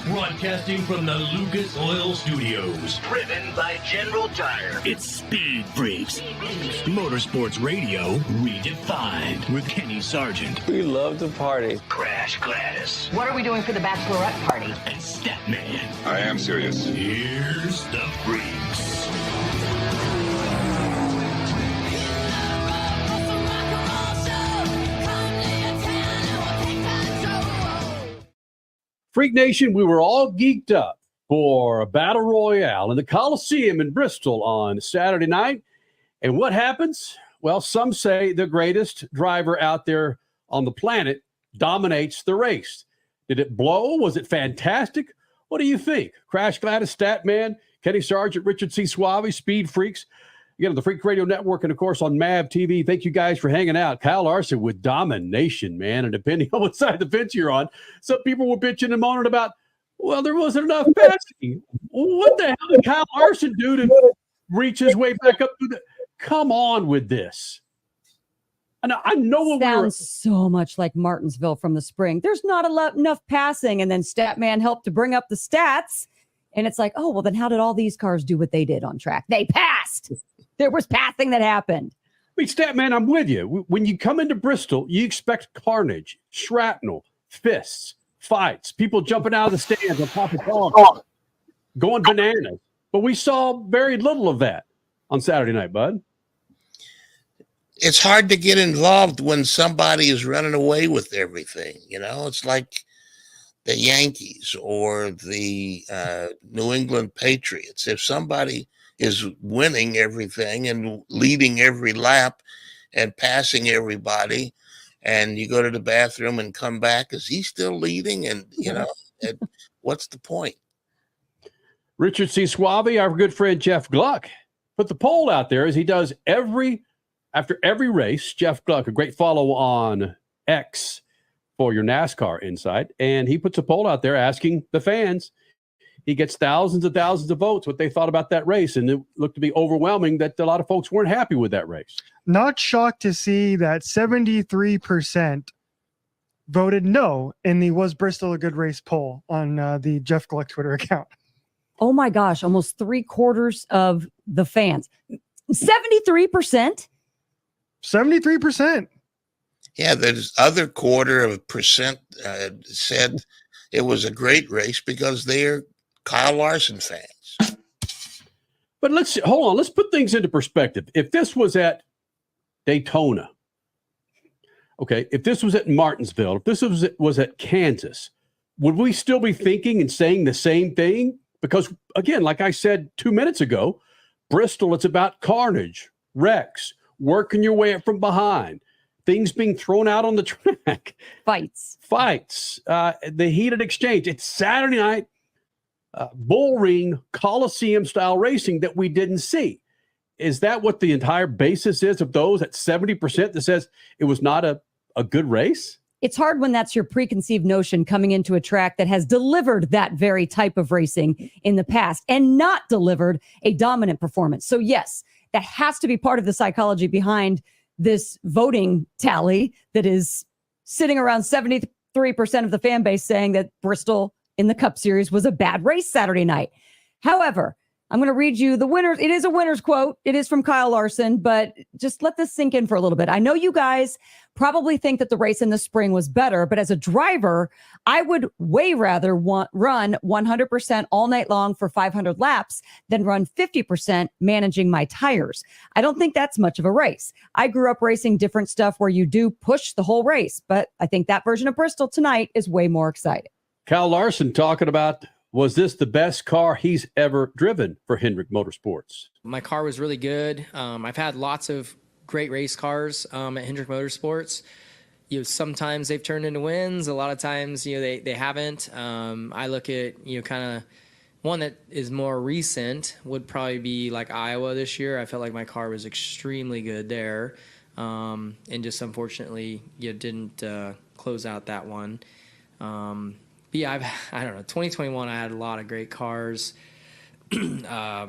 Broadcasting from the Lucas Oil Studios. Driven by General Tire. It's Speed Freaks. Motorsports Radio redefined with Kenny Sargent. We love to party. Crash Gladys. What are we doing for the bachelorette party? And Statman. I am serious. Here's the Freaks. Freak Nation, we were all geeked up for a battle royale in the Coliseum in Bristol on Saturday night. And what happens? Well, some say the greatest driver out there on the planet dominates the race. Did it blow? Was it fantastic? What do you think? Crash Gladys, Statman, Kenny Sargent, Richard C. Suave, Speed Freaks. Again, on the Freak Radio Network and, of course, on MAV TV. Thank you guys for hanging out. Kyl Larson with domination, man. And depending on what side of the fence you're on, some people were bitching and moaning about, well, there wasn't enough passing. What the hell did Kyl Larson do to reach his way back up to the – come on with this. And I know what sounds so much like Martinsville from the spring. There's not enough passing, and then Statman helped to bring up the stats. And it's like, oh, well, then how did all these cars do what they did on track? They passed. There was passing that happened. I mean, Statman, I'm with you. When you come into Bristol, you expect carnage, shrapnel, fists, fights, people jumping out of the stands on top of cars, going bananas. But we saw very little of that on Saturday night, bud. It's hard to get involved when somebody is running away with everything. You know, it's like the Yankees or the New England Patriots. If somebody is winning everything and leading every lap and passing everybody, and you go to the bathroom and come back, is he still leading? And, you know, what's the point? Richard C. Suave, our good friend Jeff Gluck, put the poll out there as he does after every race. Jeff Gluck, a great follow on X for your NASCAR insight. And he puts a poll out there asking the fans. He gets thousands and thousands of votes, what they thought about that race. And it looked to be overwhelming that a lot of folks weren't happy with that race. Not shocked to see that 73% voted no in the Was Bristol a Good Race poll on the Jeff Gluck Twitter account. Oh my gosh, almost 3/4 of the fans. 73%? 73%. Yeah, there's other quarter of a percent said it was a great race because they're Kyl Larson fans. But hold on. Let's put things into perspective. If this was at Daytona, okay, if this was at Martinsville, if this was at Kansas, would we still be thinking and saying the same thing? Because, again, like I said 2 minutes ago, Bristol, it's about carnage, wrecks, working your way up from behind, things being thrown out on the track. Fights, the heated exchange. It's Saturday night, bull ring, Coliseum-style racing that we didn't see. Is that what the entire basis is of those at 70% that says it was not a good race? It's hard when that's your preconceived notion coming into a track that has delivered that very type of racing in the past and not delivered a dominant performance. So yes, that has to be part of the psychology behind this voting tally that is sitting around 73% of the fan base saying that Bristol in the Cup Series was a bad race Saturday night. However, I'm going to read you the winners. It is a winner's quote. It is from Kyl Larson, but just let this sink in for a little bit. I know you guys probably think that the race in the spring was better, but as a driver, I would way rather run 100% all night long for 500 laps than run 50% managing my tires. I don't think that's much of a race. I grew up racing different stuff where you do push the whole race, but I think that version of Bristol tonight is way more exciting. Kyl Larson talking about, was this the best car he's ever driven for Hendrick Motorsports? My car was really good. I've had lots of great race cars at Hendrick Motorsports. You know, sometimes they've turned into wins. A lot of times, you know, they haven't. I look at, you know, kind of one that is more recent would probably be like Iowa this year. I felt like my car was extremely good there, and just unfortunately, you know, didn't close out that one. But yeah, I don't know. 2021, I had a lot of great cars. I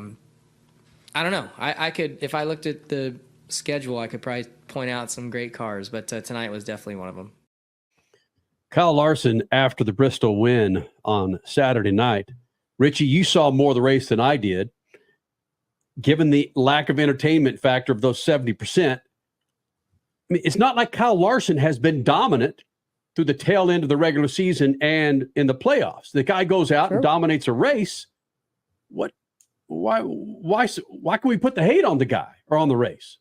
don't know. I could, if I looked at the schedule, I could probably point out some great cars, but tonight was definitely one of them. Kyl Larson, after the Bristol win on Saturday night, Richie, you saw more of the race than I did. Given the lack of entertainment factor of those 70%, I mean, it's not like Kyl Larson has been dominant through the tail end of the regular season and in the playoffs. The guy goes out and dominates a race. Why can we put the hate on the guy or on the race?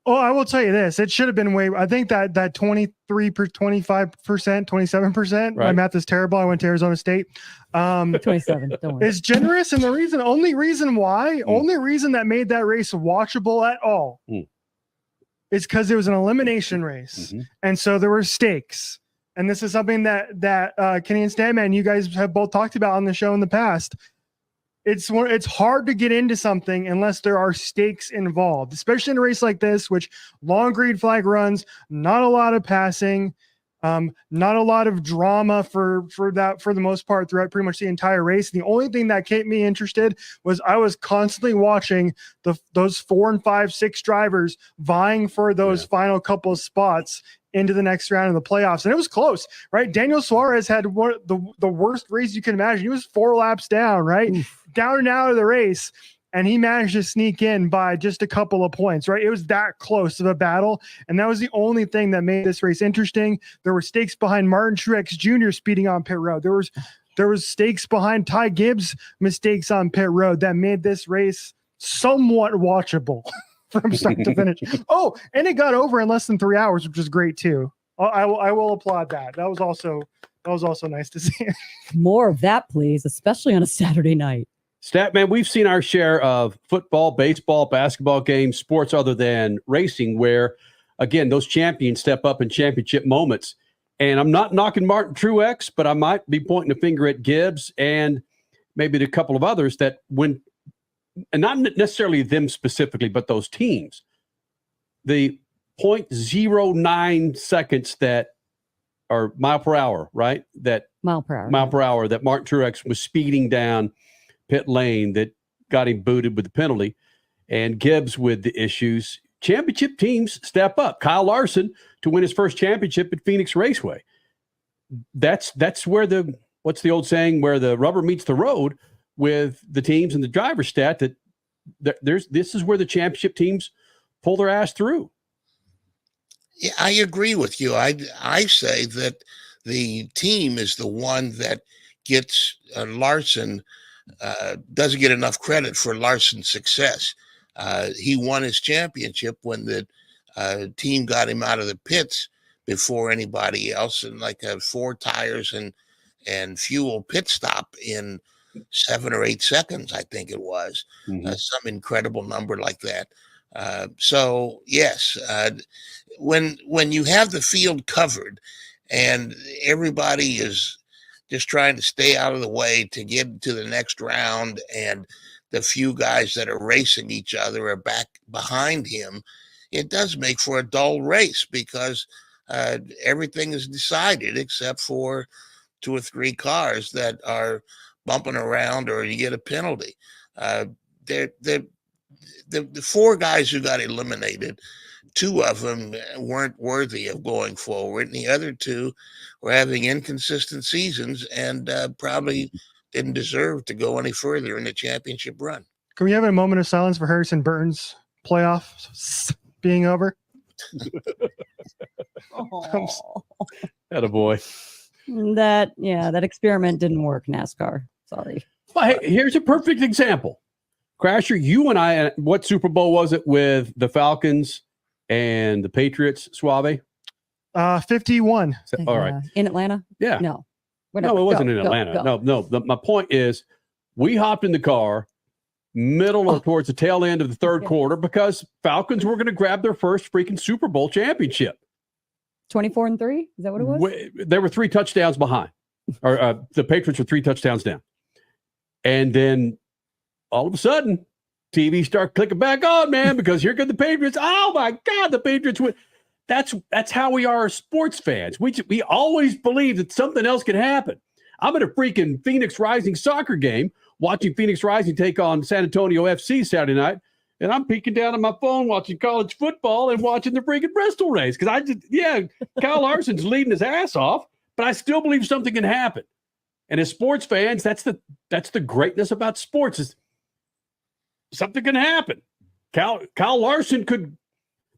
Oh, I will tell you this. It should have been way. I think that 25%, 27%. My math is terrible. I went to Arizona State. 27. Don't worry. Is generous, and the only reason that made that race watchable at all is because it was an elimination race, and so there were stakes. And this is something that Kenny and Statman, you guys have both talked about on the show in the past. It's hard to get into something unless there are stakes involved, especially in a race like this, which long green flag runs, not a lot of passing, not a lot of drama for the most part throughout pretty much the entire race. The only thing that kept me interested was I was constantly watching those 4 and 5, 6 drivers vying for those final couple of spots into the next round of the playoffs. And it was close, right? Daniel Suarez had the worst race you can imagine. He was 4 laps down, right? Down and out of the race. And he managed to sneak in by just a couple of points, right? It was that close of a battle. And that was the only thing that made this race interesting. There were stakes behind Martin Truex Jr. speeding on pit road. There was stakes behind Ty Gibbs' mistakes on pit road that made this race somewhat watchable from start to finish. Oh, and it got over in less than 3 hours, which is great too. I will applaud that. That was also nice to see. More of that, please, especially on a Saturday night. Statman, we've seen our share of football, baseball, basketball games, sports other than racing, where, again, those champions step up in championship moments. And I'm not knocking Martin Truex, but I might be pointing a finger at Gibbs and maybe a couple of others that when, and not necessarily them specifically, but those teams, the 0.09 seconds that are mile per hour, right? That mile per hour that Martin Truex was speeding down pit lane that got him booted with the penalty, and Gibbs with the issues. Championship teams step up. Kyl Larson to win his first championship at Phoenix Raceway. That's where what's the old saying, where the rubber meets the road with the teams and the driver stat, this is where the championship teams pull their ass through. Yeah, I agree with you. I say that the team is the one that gets Larson, doesn't get enough credit for Larson's success. He won his championship when the team got him out of the pits before anybody else, and like 4 tires and fuel pit stop in 7 or 8 seconds, I think it was. Some incredible number like that. So yes, when you have the field covered and everybody is just trying to stay out of the way to get to the next round, and the few guys that are racing each other are back behind him, it does make for a dull race because everything is decided except for 2 or 3 cars that are bumping around or you get a penalty. The 4 guys who got eliminated, 2 of them weren't worthy of going forward, and the other 2 were having inconsistent seasons and probably didn't deserve to go any further in the championship run. Can we have a moment of silence for Harrison Burton's playoff being over? Attaboy. That experiment didn't work, NASCAR. Sorry. Well, hey, here's a perfect example. Crasher, you and I, what Super Bowl was it with the Falcons and the Patriots, Suave? 51. All right. In Atlanta? Yeah. No. No, it wasn't in Atlanta. No. My point is, we hopped in the car middle or towards the tail end of the third quarter because Falcons were going to grab their first freaking Super Bowl championship. 24-3? Is that what it was? They were 3 touchdowns behind. Or the Patriots were 3 touchdowns down. And then all of a sudden, TV start clicking back on, man, because here come the Patriots. Oh my God, the Patriots win. That's how we are as sports fans. We always believe that something else can happen. I'm at a freaking Phoenix Rising soccer game, watching Phoenix Rising take on San Antonio FC Saturday night, and I'm peeking down on my phone watching college football and watching the freaking Bristol race because Kyl Larson's leading his ass off, but I still believe something can happen. And as sports fans, that's the greatness about sports is something can happen. Kyl Larson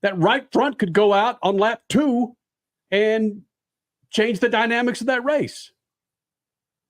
that right front could go out on lap 2 and change the dynamics of that race.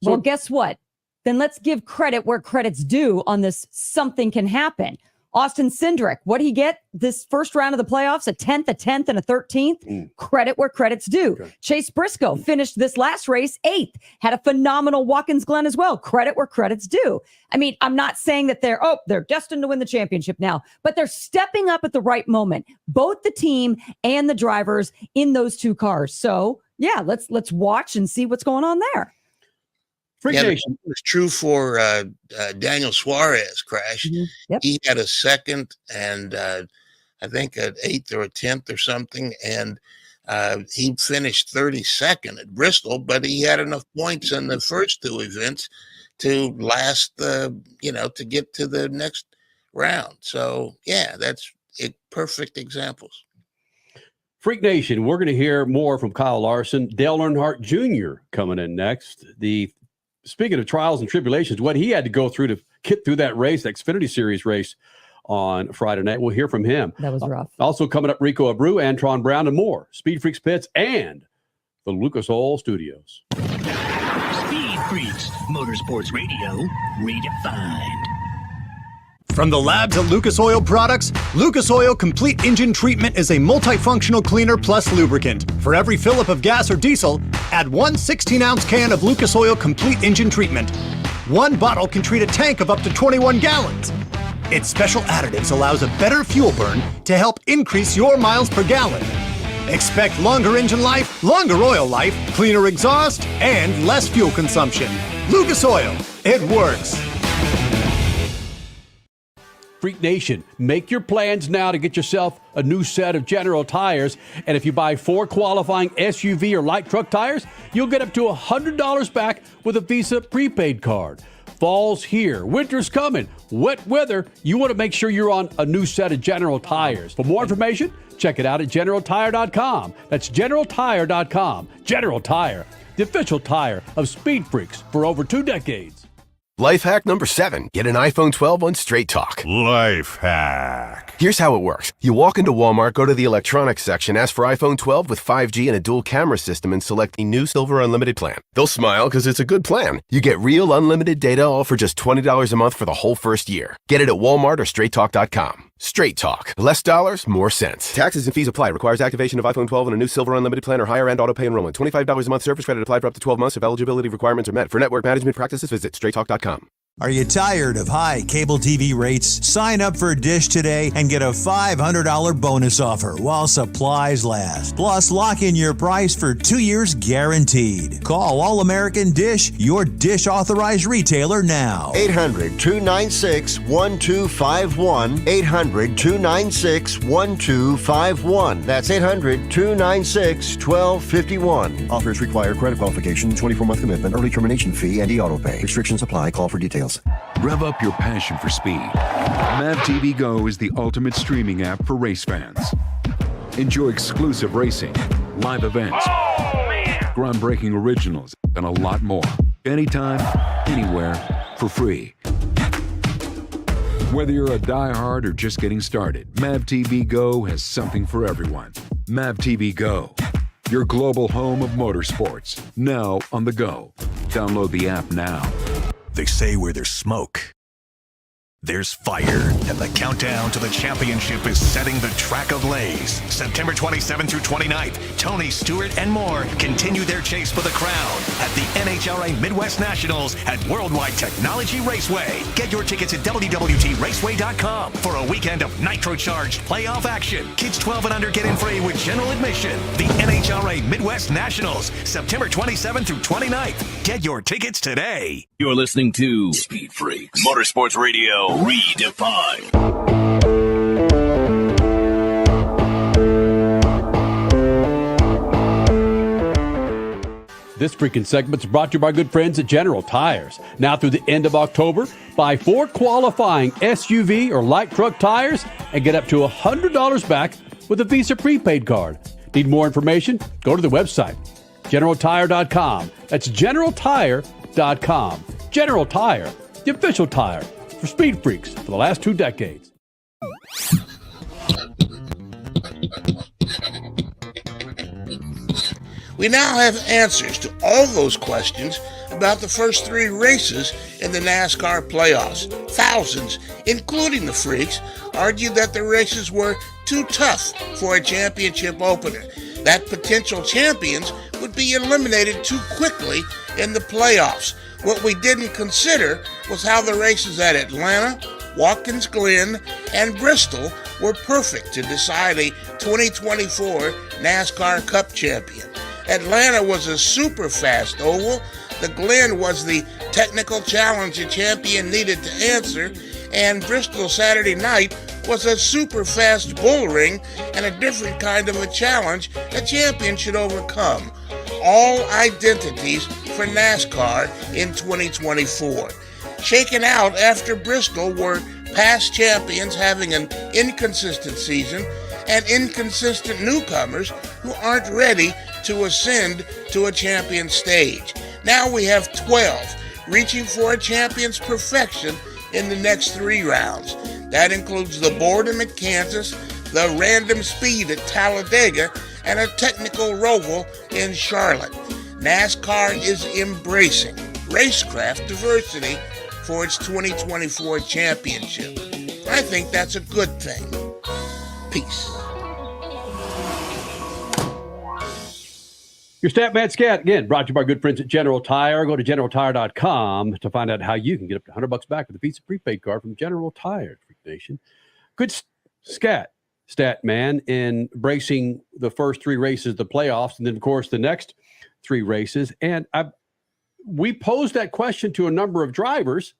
So, well, guess what? Then let's give credit where credit's due on this something can happen. Austin Cindric, what did he get this first round of the playoffs? A 10th, and a 13th? Credit where credit's due. Okay. Chase Briscoe finished this last race 8th, had a phenomenal Watkins Glen as well. Credit where credit's due. I mean, I'm not saying that they're destined to win the championship now, but they're stepping up at the right moment, both the team and the drivers in those 2 cars. So yeah, let's watch and see what's going on there. It's true for Daniel Suarez crash. Mm-hmm. Yep. He had a 2nd and I think an 8th or a 10th or something, and he finished 32nd at Bristol, but he had enough points in the first 2 events to last to get to the next round. So yeah, that's perfect examples. Freak Nation, we're going to hear more from Kyl Larson. Dale Earnhardt Jr. coming in next. Speaking of trials and tribulations, what he had to go through to get through that race, the Xfinity Series race on Friday night. We'll hear from him. That was rough. Also coming up, Rico Abreu, Antron Brown, and more. Speed Freaks Pits and the Lucas Oil Studios. Speed Freaks, Motorsports Radio, redefined. From the labs at Lucas Oil Products, Lucas Oil Complete Engine Treatment is a multifunctional cleaner plus lubricant. For every fill-up of gas or diesel, add 1 16-ounce can of Lucas Oil Complete Engine Treatment. 1 bottle can treat a tank of up to 21 gallons. Its special additives allows a better fuel burn to help increase your miles per gallon. Expect longer engine life, longer oil life, cleaner exhaust, and less fuel consumption. Lucas Oil, it works. Freak Nation, make your plans now to get yourself a new set of General tires. And if you buy 4 qualifying SUV or light truck tires, you'll get up to $100 back with a Visa prepaid card. Fall's here. Winter's coming. Wet weather. You want to make sure you're on a new set of General tires. For more information, check it out at GeneralTire.com. That's GeneralTire.com. General Tire, the official tire of Speed Freaks for over 2 decades. Life hack number 7. Get an iPhone 12 on Straight Talk. Life hack. Here's how it works. You walk into Walmart, go to the electronics section, ask for iPhone 12 with 5G and a dual camera system, and select the new Silver Unlimited plan. They'll smile because it's a good plan. You get real unlimited data all for just $20 a month for the whole first year. Get it at Walmart or StraightTalk.com. Straight Talk. Less dollars, more sense. Taxes and fees apply. Requires activation of iPhone 12 and a new Silver Unlimited plan or higher end auto pay enrollment. $25 a month service credit applied for up to 12 months if eligibility requirements are met. For network management practices, visit StraightTalk.com. Are you tired of high cable TV rates? Sign up for Dish today and get a $500 bonus offer while supplies last. Plus, lock in your price for 2 years guaranteed. Call All American Dish, your Dish authorized retailer now. 800-296-1251. 800-296-1251. That's 800-296-1251. Offers require credit qualification, 24-month commitment, early termination fee, and e-auto pay. Restrictions apply. Call for details. Rev up your passion for speed. Mav TV Go is the ultimate streaming app for race fans. Enjoy exclusive racing, live events, groundbreaking originals, and a lot more. Anytime, anywhere, for free. Whether you're a diehard or just getting started, Mav TV Go has something for everyone. Mav TV Go, your global home of motorsports, now on the go. Download the app now. They say where there's smoke, there's fire, and the countdown to the championship is setting the track ablaze. September 27th through 29th, Tony Stewart and more continue their chase for the crown at the NHRA Midwest Nationals at Worldwide Technology Raceway. Get your tickets at WWTRaceway.com for a weekend of nitro-charged playoff action. Kids 12 and under get in free with general admission. The NHRA Midwest Nationals, September 27th through 29th. Get your tickets today. You're listening to Speed Freaks, Motorsports Radio redefined. This freaking segment's brought to you by good friends at General Tires. Now through the end of October, buy 4 qualifying SUV or light truck tires and get up to $100 back with a Visa prepaid card. Need more information? Go to the website. GeneralTire.com. That's GeneralTire.com. General Tire, the official tire for Speed Freaks for the last 2 decades. We now have answers to all those questions about the first 3 races in the NASCAR playoffs. Thousands, including the Freaks, argued that the races were too tough for a championship opener, that potential champions would be eliminated too quickly in the playoffs. What we didn't consider was how the races at Atlanta, Watkins Glen, and Bristol were perfect to decide a 2024 NASCAR Cup champion. Atlanta was a super fast oval. The Glen was the technical challenge a champion needed to answer, and Bristol Saturday night was a super fast bull ring and a different kind of a challenge a champion should overcome. All identities for NASCAR in 2024. Shaken out after Bristol were past champions having an inconsistent season and inconsistent newcomers who aren't ready to ascend to a champion stage. Now we have 12 reaching for a champion's perfection in the next 3 rounds. That includes the boredom at Kansas, the random speed at Talladega, and a technical roval in Charlotte. NASCAR is embracing racecraft diversity for its 2024 championship. I think that's a good thing. Peace. Your Statman Scat, again, brought to you by our good friends at General Tire. Go to GeneralTire.com to find out how you can get up to $100 back with a Visa prepaid card from General Tire, Freak Nation. Good Statman in embracing the first 3 races of the playoffs, and then, of course, the next 3 races. And we posed that question to a number of drivers,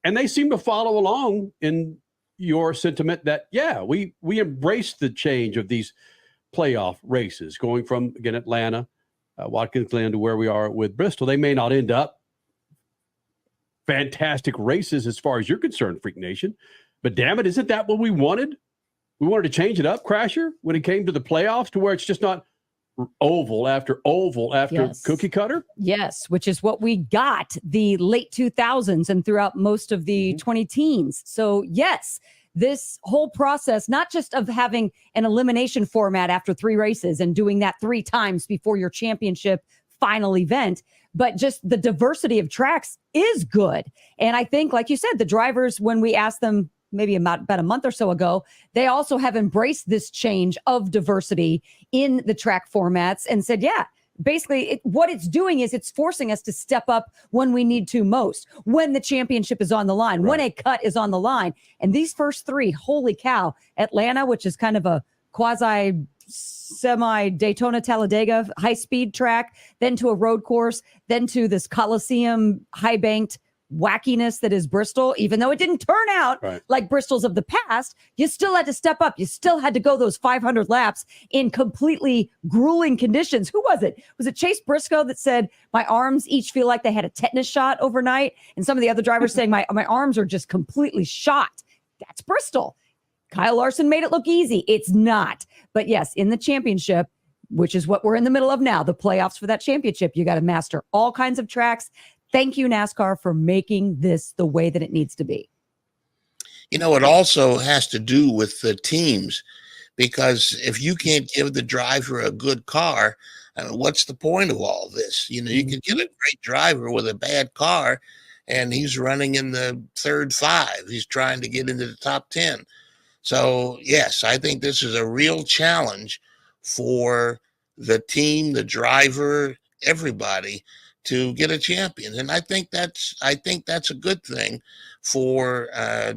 and they seem to follow along in your sentiment that, yeah, we embrace the change of these playoff races, going from, again, Atlanta, Watkins Glen to where we are with Bristol. They may not end up fantastic races as far as you're concerned, Freak Nation, but damn it, isn't that what we wanted? We wanted to change it up, Crasher, when it came to the playoffs, to where it's just not oval after Yes. cookie cutter. Yes, which is what we got the late 2000s and throughout most of the 20 teens. So yes, this whole process, not just of having an elimination format after 3 races and doing that 3 times before your championship final event, but just the diversity of tracks is good. And I think, like you said, the drivers, when we asked them maybe about a month or so ago, they also have embraced this change of diversity in the track formats and said, yeah, basically what it's doing is it's forcing us to step up when we need to most, when the championship is on the line, when a cut is on the line. And these first 3, holy cow, Atlanta, which is kind of a quasi semi Daytona Talladega high speed track, then to a road course, then to this Coliseum high banked wackiness that is Bristol. Even though it didn't turn out like Bristol's of the past, you still had to step up. You still had to go those 500 laps in completely grueling conditions. Who was it? Was it Chase Briscoe that said, my arms each feel like they had a tetanus shot overnight? And some of the other drivers saying, my arms are just completely shot. That's Bristol. Kyl Larson made it look easy. It's not. But yes, in the championship, which is what we're in the middle of now, the playoffs for that championship, you got to master all kinds of tracks. Thank you, NASCAR, for making this the way that it needs to be. You know, it also has to do with the teams, because if you can't give the driver a good car, what's the point of all this? You know, you can get a great driver with a bad car, and he's running in the third 5. He's trying to get into the top 10. So, yes, I think this is a real challenge for the team, the driver, everybody, to get a champion. And I think that's a good thing for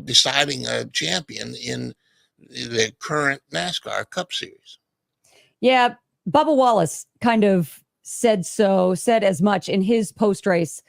deciding a champion in the current NASCAR Cup Series. Yeah, Bubba Wallace kind of said as much in his post-race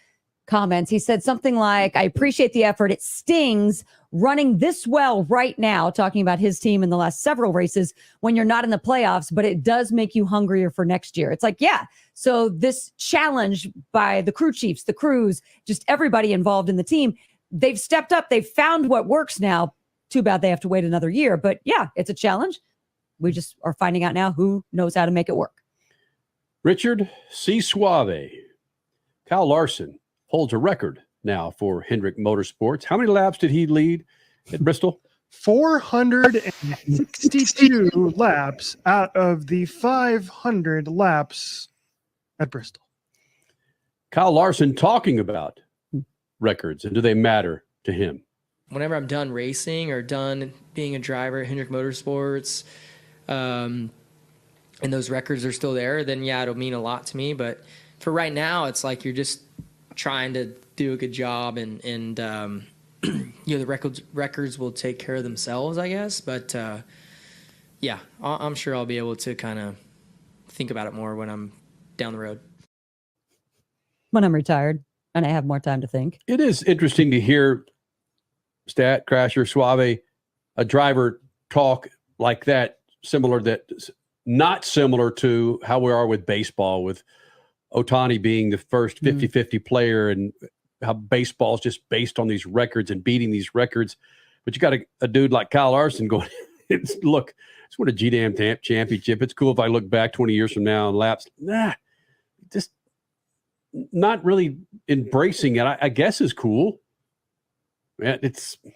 comments. He said something like, I appreciate the effort. It stings running this well right now, talking about his team in the last several races when you're not in the playoffs, but it does make you hungrier for next year. It's like, yeah. So this challenge by the crew chiefs, the crews, just everybody involved in the team, they've stepped up. They've found what works now. Too bad they have to wait another year. But yeah, it's a challenge. We just are finding out now who knows how to make it work. Richard C. Suave. Kyl Larson holds a record now for Hendrick Motorsports. How many laps did he lead at Bristol? 462 laps out of the 500 laps at Bristol. Kyl Larson talking about records, and do they matter to him? Whenever I'm done racing or done being a driver at Hendrick Motorsports, and those records are still there, then yeah, it'll mean a lot to me. But for right now, it's like you're just trying to do a good job, and the records will take care of themselves, I guess. But yeah, I'm sure I'll be able to kind of think about it more when I'm down the road. When I'm retired and I have more time to think. It is interesting to hear Stat, Crasher, Suave, a driver talk like that, not similar to how we are with baseball, with Ohtani being the first 50-50 player, and how baseball is just based on these records and beating these records. But you got a dude like Kyl Larson going, look, it's won a G-Dam championship. It's cool if I look back 20 years from now and laps. Just not really embracing it, I guess, is cool. Man, it's a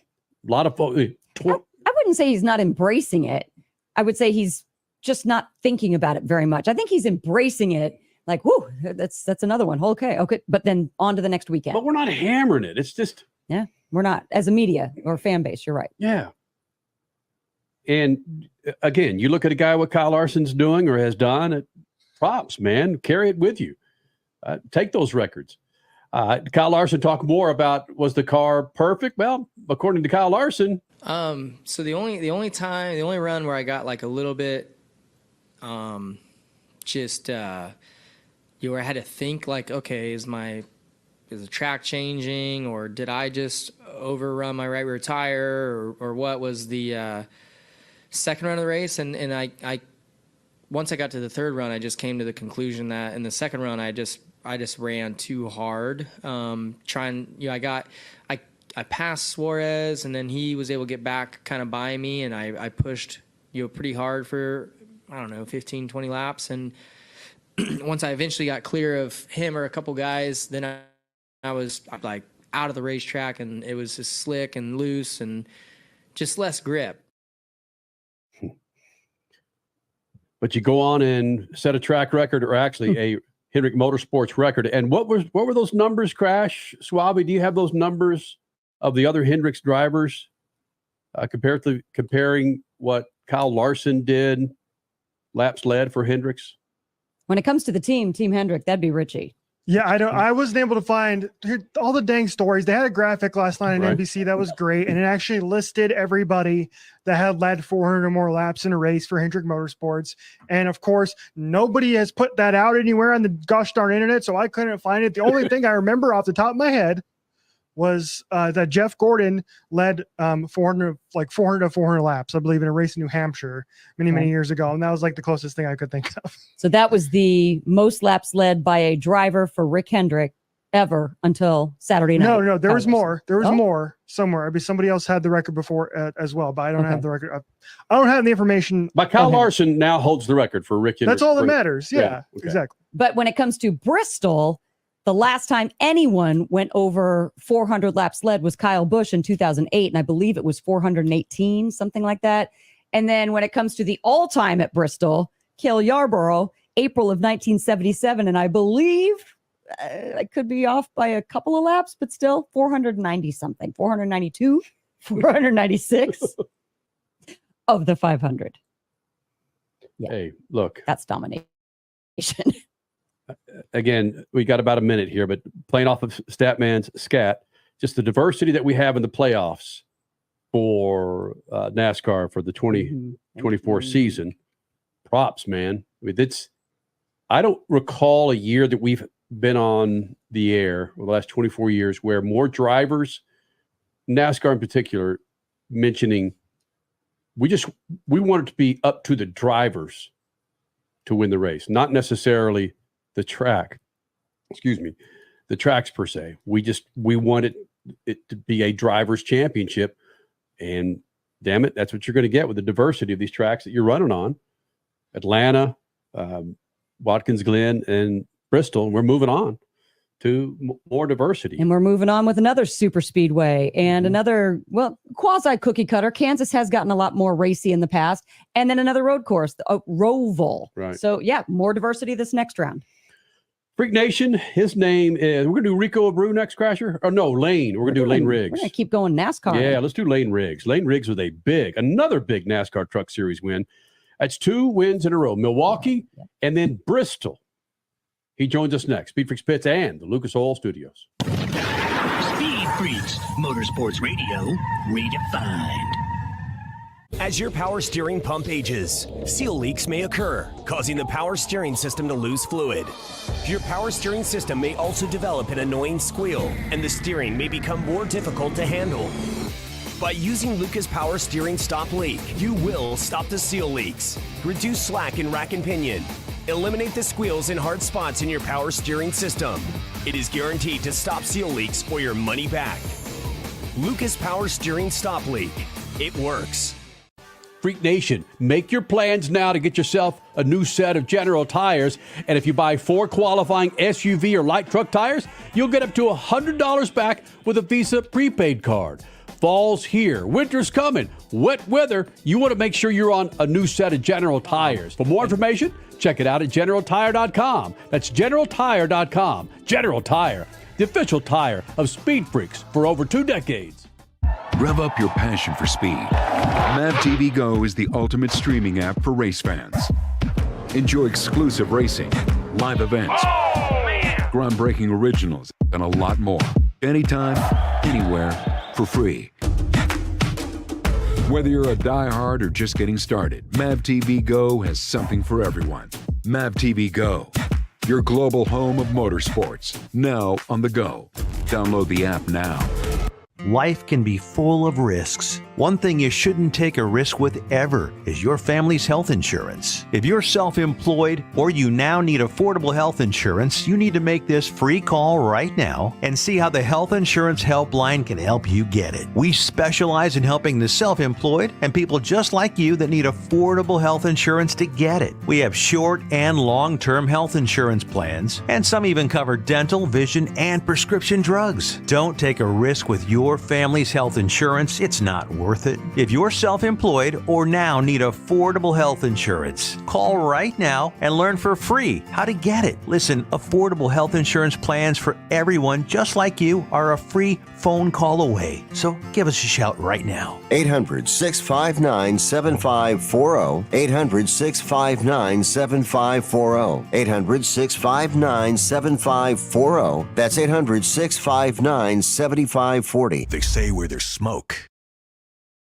lot of folks. I wouldn't say he's not embracing it. I would say he's just not thinking about it very much. I think he's embracing it. Like, whoo, that's another one. Okay. But then on to the next weekend. But we're not hammering it. It's just. Yeah, we're not. As a media or fan base, you're right. Yeah. And again, you look at a guy what Kyl Larson's doing or has done, props, man. Carry it with you. Take those records. Kyl Larson talk more about, was the car perfect? Well, according to Kyl Larson. So the only run where I got like a little bit, where I had to think like, okay, is the track changing, or did I just overrun my right rear tire, or what was the second run of the race? And I once I got to the third run, I just came to the conclusion that in the second run, I just ran too hard. I passed Suarez, and then he was able to get back kind of by me, and I pushed, pretty hard for, 15, 20 laps. And once I eventually got clear of him or a couple guys, then I was like out of the racetrack, and it was just slick and loose and just less grip. But you go on and set a track record, or actually a Hendrick Motorsports record. And what were those numbers, Crash? Suave, do you have those numbers of the other Hendricks drivers comparing what Kyl Larson did, laps led for Hendricks? When it comes to the Team Hendrick, that'd be Richie. Yeah, I wasn't able to find all the dang stories. They had a graphic last night on NBC that was great, and it actually listed everybody that had led 400 or more laps in a race for Hendrick Motorsports. And of course, nobody has put that out anywhere on the gosh darn internet, so I couldn't find it. The only thing I remember off the top of my head was that Jeff Gordon led 400 to 400 laps, I believe, in a race in New Hampshire many years ago. And that was like the closest thing I could think of. So that was the most laps led by a driver for Rick Hendrick ever until Saturday night. No, there was more. There was more somewhere. I mean, somebody else had the record before as well, but I don't have the record. I don't have the information. But Kyl Larson now holds the record for Rick Hendrick. That's all that matters. Yeah, exactly. But when it comes to Bristol, the last time anyone went over 400 laps led was Kyle Busch in 2008, and I believe it was 418, something like that. And then when it comes to the all-time at Bristol, Kyl Yarborough, April of 1977, and I believe I could be off by a couple of laps, but still 490-something, 492, 496 of the 500. Yeah. Hey, look. That's domination. Again, we got about a minute here, but playing off of Statman's scat, just the diversity that we have in the playoffs for NASCAR for the 2024 season. Props, man. I mean, I don't recall a year that we've been on the air over the last 24 years where more drivers, NASCAR in particular, mentioning we want it to be up to the drivers to win the race, not necessarily the track, the tracks per se. We wanted it to be a driver's championship, and damn it, that's what you're going to get with the diversity of these tracks that you're running on. Atlanta, Watkins Glen, and Bristol. We're moving on to more diversity. And we're moving on with another super speedway and another, quasi cookie cutter. Kansas has gotten a lot more racy in the past. And then another road course, Roval. Right. So, yeah, more diversity this next round. Freak Nation, his name is, we're going to do Rico Abreu next, Crasher? Or no, Lane. We're going to do Lane Riggs. We're going to keep going NASCAR. Yeah, let's do Lane Riggs. Lane Riggs with another big NASCAR Truck Series win. That's 2 wins in a row. Milwaukee and then Bristol. He joins us next. SpeedFreaks Pits and the Lucas Oil Studios. Speed Freaks, Motorsports Radio, redefined. As your power steering pump ages, seal leaks may occur, causing the power steering system to lose fluid. Your power steering system may also develop an annoying squeal, and the steering may become more difficult to handle. By using Lucas Power Steering Stop Leak, you will stop the seal leaks, reduce slack in rack and pinion, eliminate the squeals and hard spots in your power steering system. It is guaranteed to stop seal leaks or your money back. Lucas Power Steering Stop Leak. It works. Freak Nation, make your plans now to get yourself a new set of General tires. And if you buy 4 qualifying SUV or light truck tires, you'll get up to $100 back with a Visa prepaid card. Fall's here. Winter's coming. Wet weather. You want to make sure you're on a new set of General tires. For more information, check it out at GeneralTire.com. That's GeneralTire.com. General Tire, the official tire of Speed Freaks for over 2 decades. Rev up your passion for speed. MAVTV Go is the ultimate streaming app for race fans. Enjoy exclusive racing, live events, groundbreaking originals, and a lot more. Anytime, anywhere, for free. Whether you're a diehard or just getting started, MAVTV Go has something for everyone. MAVTV Go, your global home of motorsports, now on the go. Download the app now. Life can be full of risks. One thing you shouldn't take a risk with ever is your family's health insurance. If you're self-employed or you now need affordable health insurance, you need to make this free call right now and see how the Health Insurance Helpline can help you get it. We specialize in helping the self-employed and people just like you that need affordable health insurance to get it. We have short and long-term health insurance plans, and some even cover dental, vision, and prescription drugs. Don't take a risk with your family's health insurance. It's not worth it. If you're self-employed or now need affordable health insurance, call right now and learn for free how to get it. Listen, affordable health insurance plans for everyone just like you are a free phone call away. So give us a shout right now. 800-659-7540. 800-659-7540. 800-659-7540. That's 800-659-7540. They say where there's smoke,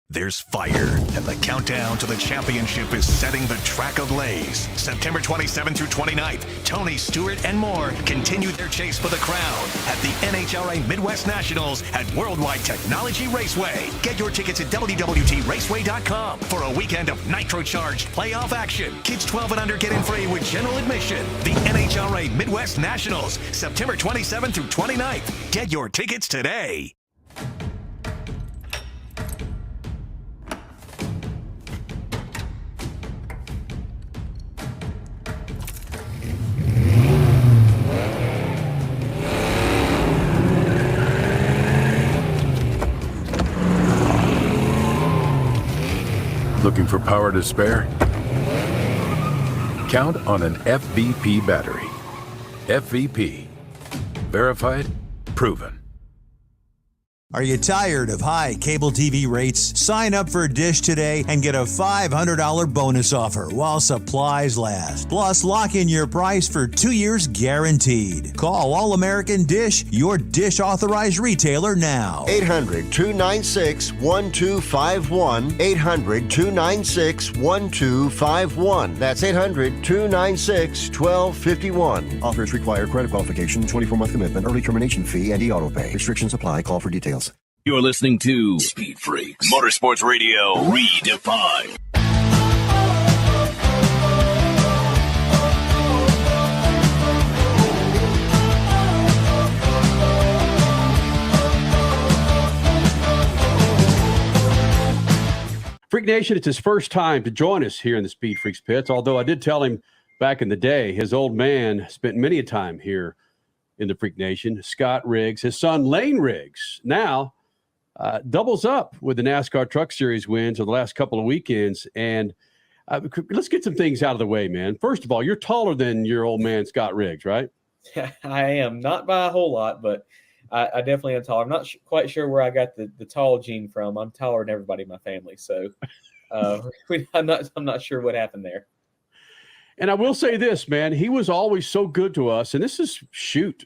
there's fire, and the countdown to the championship is setting the track ablaze. September 27th through 29th, Tony Stewart and more continue their chase for the crown at the NHRA Midwest Nationals at Worldwide Technology Raceway. Get your tickets at WWTRaceway.com for a weekend of nitro-charged playoff action. Kids 12 and under get in free with general admission. The NHRA Midwest Nationals, September 27th through 29th. Get your tickets today. Looking for power to spare? Count on an FVP battery. FVP. Verified, proven. Are you tired of high cable TV rates? Sign up for Dish today and get a $500 bonus offer while supplies last. Plus, lock in your price for 2 years guaranteed. Call All American Dish, your Dish authorized retailer now. 800-296-1251. 800-296-1251. That's 800-296-1251. Offers require credit qualification, 24-month commitment, early termination fee, and e-auto pay. Restrictions apply. Call for details. You're listening to Speed Freaks, Motorsports Radio, redefined. Freak Nation, it's his first time to join us here in the Speed Freaks pits, although I did tell him back in the day, his old man spent many a time here in the Freak Nation. Scott Riggs, his son Lane Riggs, now doubles up with the NASCAR Truck Series wins of the last couple of weekends. And let's get some things out of the way, man. First of all, you're taller than your old man, Scott Riggs, right? I am, not by a whole lot, but I definitely am tall. I'm not quite sure where I got the tall gene from. I'm taller than everybody in my family. So I'm not sure what happened there. And I will say this, man, he was always so good to us. And this is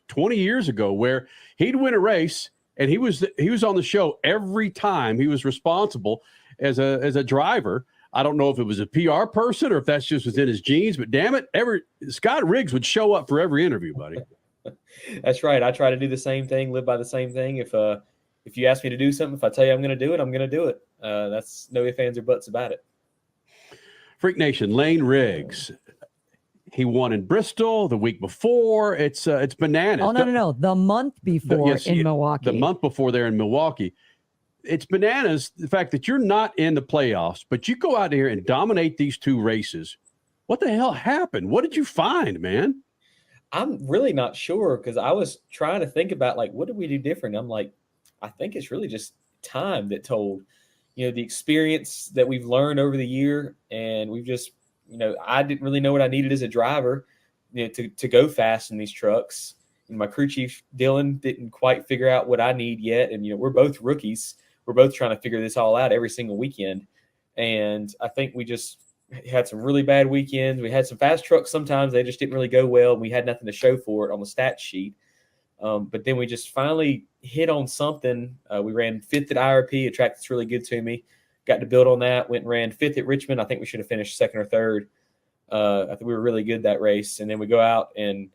20 years ago, where he'd win a race and he was on the show every time. He was responsible as a driver. I don't know if it was a PR person or if that's just within his genes, but damn it, Scott Riggs would show up for every interview, buddy. That's right. I try to do the same thing, live by the same thing. If you ask me to do something, if I tell you I'm going to do it, I'm going to do it. That's no ifs, ands, or buts about it. Freak Nation, Lane Riggs. He won in Bristol the week before. It's bananas. Oh, no. The month before in Milwaukee. The month before there in Milwaukee. It's bananas, the fact that you're not in the playoffs, but you go out here and dominate these two races. What the hell happened? What did you find, man? I'm really not sure, because I was trying to think about, like, what did we do different? I'm like, I think it's really just time that told, the experience that we've learned over the year. And we've just, I didn't really know what I needed as a driver, to go fast in these trucks. And my crew chief, Dylan, didn't quite figure out what I need yet. And, we're both rookies. We're both trying to figure this all out every single weekend. And I think we just had some really bad weekends. We had some fast trucks. Sometimes they just didn't really go well. We had nothing to show for it on the stat sheet. But then we just finally hit on something. We ran 5th at IRP, a track that's really good to me. Got to build on that. Went and ran 5th at Richmond. I think we should have finished 2nd or 3rd. I think we were really good that race. And then we go out and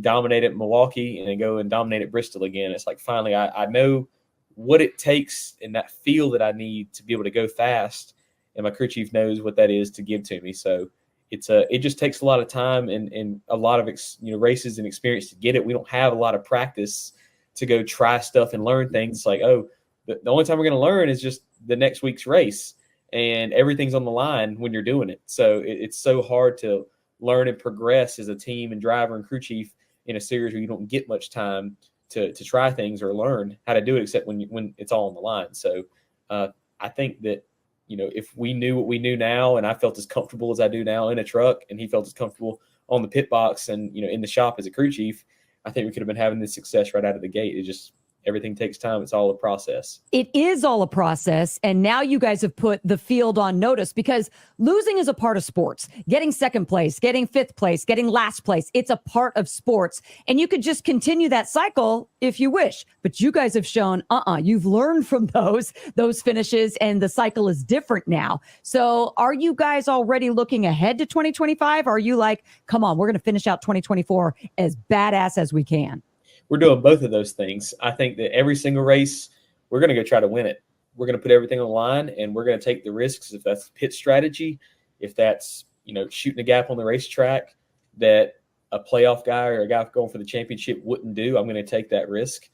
dominate at Milwaukee and then go and dominate at Bristol again. It's like, finally, I know what it takes in that feel that I need to be able to go fast. And my crew chief knows what that is to give to me. So it just takes a lot of time and a lot of races and experience to get it. We don't have a lot of practice to go try stuff and learn things. It's like, the only time we're going to learn is just the next week's race, and everything's on the line when you're doing it. So it's so hard to learn and progress as a team and driver and crew chief in a series where you don't get much time to try things or learn how to do it, except when it's all on the line. So I think that, if we knew what we knew now, and I felt as comfortable as I do now in a truck, and he felt as comfortable on the pit box and, in the shop as a crew chief, I think we could have been having this success right out of the gate. It just, everything takes time. It's all a process. It is all a process. And now you guys have put the field on notice, because losing is a part of sports. Getting 2nd place, getting 5th place, getting last place, it's a part of sports. And you could just continue that cycle if you wish. But you guys have shown, you've learned from those finishes, and the cycle is different now. So are you guys already looking ahead to 2025? Or are you like, come on, we're going to finish out 2024 as badass as we can? We're doing both of those things. I think that every single race, we're going to go try to win it. We're going to put everything on the line, and we're going to take the risks. If that's pit strategy, if that's, shooting a gap on the racetrack that a playoff guy or a guy going for the championship wouldn't do, I'm going to take that risk.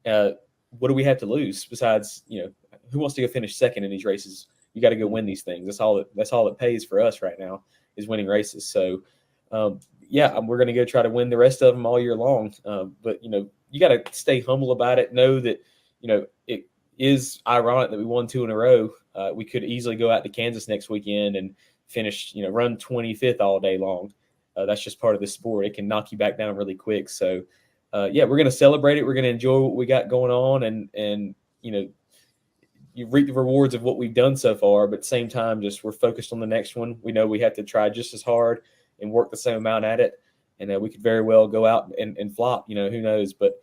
What do we have to lose besides, who wants to go finish 2nd in these races? You got to go win these things. That's all it pays for us right now, is winning races. So, we're going to go try to win the rest of them all year long. But, you got to stay humble about it. Know that, it is ironic that we won 2 in a row. We could easily go out to Kansas next weekend and finish, run 25th all day long. That's just part of the sport. It can knock you back down really quick. So, we're going to celebrate it. We're going to enjoy what we got going on, and you reap the rewards of what we've done so far. But at the same time, just we're focused on the next one. We know we have to try just as hard and work the same amount at it. And we could very well go out and flop, who knows. But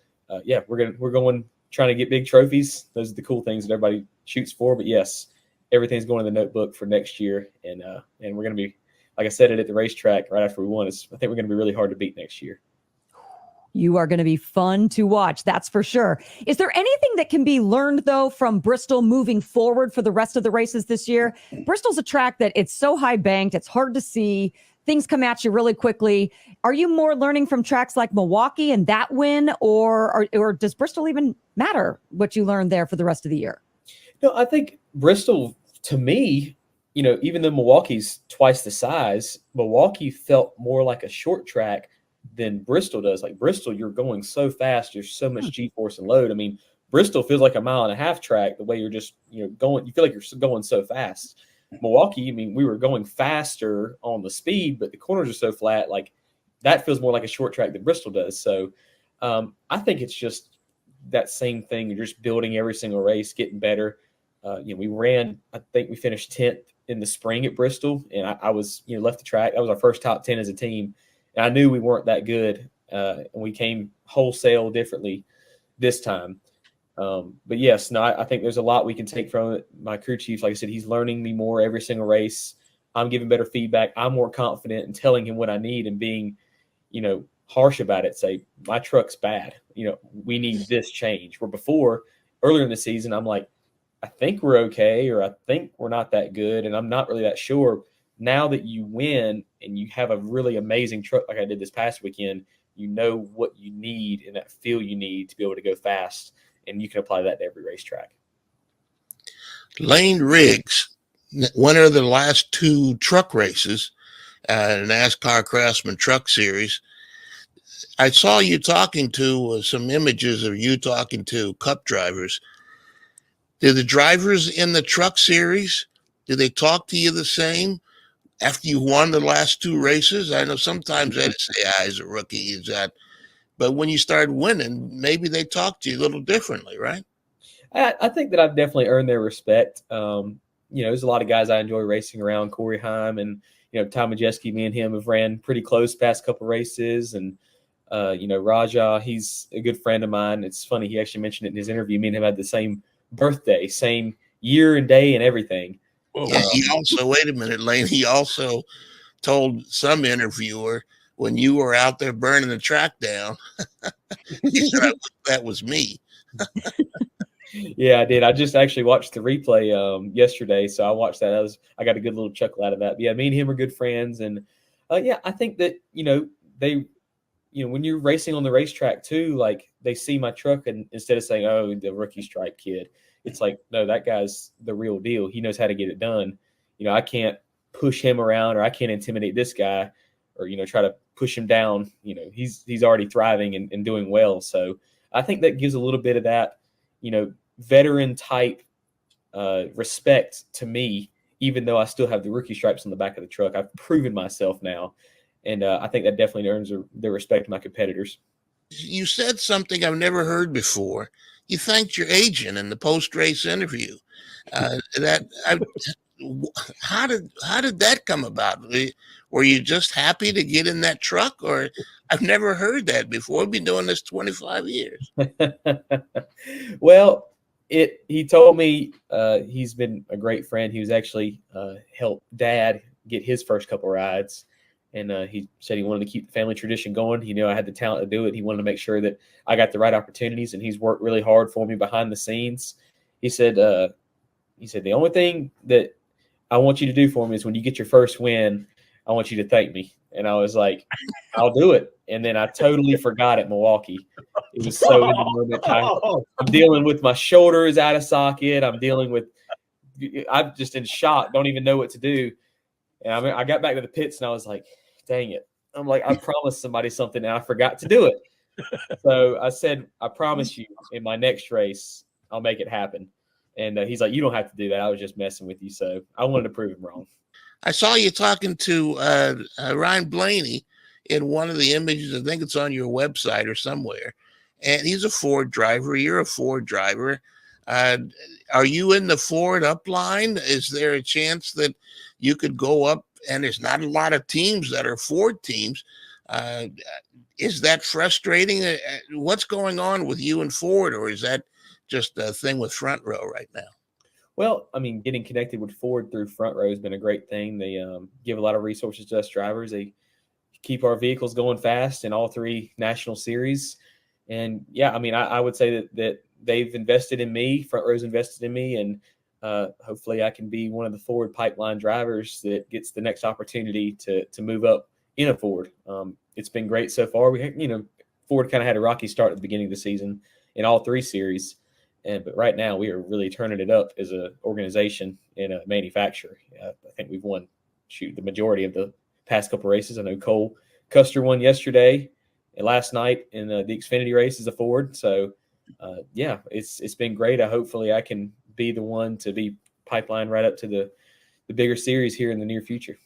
we're going trying to get big trophies. Those are the cool things that everybody shoots for. But yes, everything's going in the notebook for next year. And we're going to be, like I said it at the racetrack right after we won, I think we're going to be really hard to beat next year. You are going to be fun to watch, that's for sure. Is there anything that can be learned, though, from Bristol moving forward for the rest of the races this year? Bristol's a track that it's so high banked, it's hard to see. Things come at you really quickly. Are you more learning from tracks like Milwaukee and that win, or does Bristol even matter what you learned there for the rest of the year? No, I think Bristol, to me, even though Milwaukee's twice the size, Milwaukee felt more like a short track than Bristol does. Like Bristol, you're going so fast, there's so much G-force and load. I mean, Bristol feels like a 1.5 mile track, the way you're just, going, you feel like you're going so fast. Milwaukee, I mean, we were going faster on the speed, but the corners are so flat, like that feels more like a short track than Bristol does. So I think it's just that same thing. You're just building every single race, getting better. We ran, I think we finished 10th in the spring at Bristol, and I was, left the track. That was our first top 10 as a team. And I knew we weren't that good, and we came wholesale differently this time. But yes, no, I think there's a lot we can take from it. My crew chief, like I said, he's learning me more every single race. I'm giving better feedback. I'm more confident in telling him what I need and being, harsh about it. Say, my truck's bad. We need this change. Where before, earlier in the season, I'm like, I think we're okay, or I think we're not that good, and I'm not really that sure. Now that you win and you have a really amazing truck like I did this past weekend, you know what you need and that feel you need to be able to go fast, and you can apply that to every racetrack. Lane Riggs, winner of the last 2 truck races, NASCAR Craftsman Truck Series. I saw you talking to some images of you talking to Cup drivers. Do the drivers in the truck series, do they talk to you the same after you won the last 2 races? I know sometimes they say, he's a rookie, he's that. But when you start winning, maybe they talk to you a little differently, right? I think that I've definitely earned their respect. There's a lot of guys I enjoy racing around. Corey Heim and, Tom Majeski, me and him have ran pretty close past couple races. And, Raja, he's a good friend of mine. It's funny, he actually mentioned it in his interview. Me and him had the same birthday, same year and day and everything. Yeah, he also, wait a minute, Lane, he also told some interviewer when you were out there burning the track down, he said, that was me. Yeah, I did. I just actually watched the replay yesterday, so I watched that. I got a good little chuckle out of that. But yeah, me and him are good friends, and I think that when you're racing on the racetrack too, like they see my truck, and instead of saying, "Oh, the rookie stripe kid," it's like, no, that guy's the real deal. He knows how to get it done. I can't push him around, or I can't intimidate this guy, or try to push him down. He's already thriving and doing well. So I think that gives a little bit of that, veteran type respect to me, even though I still have the rookie stripes on the back of the truck. I've proven myself now, and I think that definitely earns the respect of my competitors. You said something I've never heard before. You thanked your agent in the post-race interview. How did that come about? Were you just happy to get in that truck, or I've never heard that before. I've been doing this 25 years. Well, he told me he's been a great friend. He was actually helped Dad get his first couple rides. And he said he wanted to keep the family tradition going. He knew I had the talent to do it. He wanted to make sure that I got the right opportunities, and he's worked really hard for me behind the scenes. He said, the only thing that I want you to do for me is when you get your first win, I want you to thank me. And I was like, I'll do it. And then I totally forgot at Milwaukee. It was so in the moment. I'm dealing with my shoulders out of socket. I'm just in shock. Don't even know what to do. And I got back to the pits and I was like, dang it. I'm like, I promised somebody something and I forgot to do it. So I said, I promise you in my next race, I'll make it happen. And he's like, you don't have to do that. I was just messing with you. So I wanted to prove him wrong. I saw you talking to Ryan Blaney in one of the images. I think it's on your website or somewhere. And he's a Ford driver. You're a Ford driver. Are you in the Ford upline? Is there a chance that you could go up? And there's not a lot of teams that are Ford teams. Is that frustrating? What's going on with you and Ford, or is that just a thing with Front Row right now? Well, I mean, getting connected with Ford through Front Row has been a great thing. They give a lot of resources to us drivers. They keep our vehicles going fast in all 3 national series. And yeah, I mean, I would say that they've invested in me. Front Row's invested in me, and hopefully I can be one of the Ford pipeline drivers that gets the next opportunity to move up in a Ford. It's been great so far. Ford kind of had a rocky start at the beginning of the season in all 3 series. But right now we are really turning it up as an organization and a manufacturer. I think we've won the majority of the past couple races. I know Cole Custer won yesterday and last night in the Xfinity race as a Ford. So it's been great. Hopefully I can be the one to be pipeline right up to the bigger series here in the near future.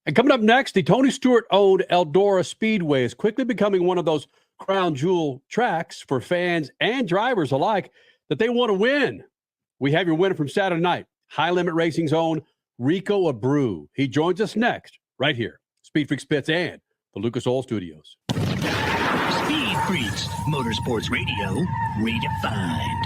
And coming up next, the Tony Stewart-owned Eldora Speedway is quickly becoming one of those crown jewel tracks for fans and drivers alike that they want to win. We have your winner from Saturday night, High Limit Racing's own Rico Abreu. He joins us next, right here, SpeedFreaks Pits and the Lucas Oil Studios. SpeedFreaks, Motorsports Radio, redefined.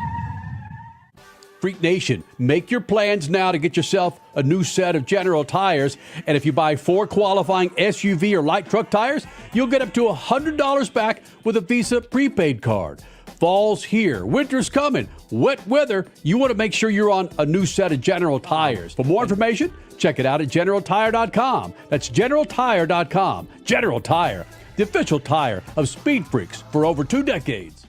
Freak Nation, make your plans now to get yourself a new set of General tires. And if you buy 4 qualifying SUV or light truck tires, you'll get up to $100 back with a Visa prepaid card. Fall's here. Winter's coming. Wet weather. You want to make sure you're on a new set of General tires. For more information, check it out at GeneralTire.com. That's GeneralTire.com. General Tire, the official tire of Speed Freaks for over 2 decades.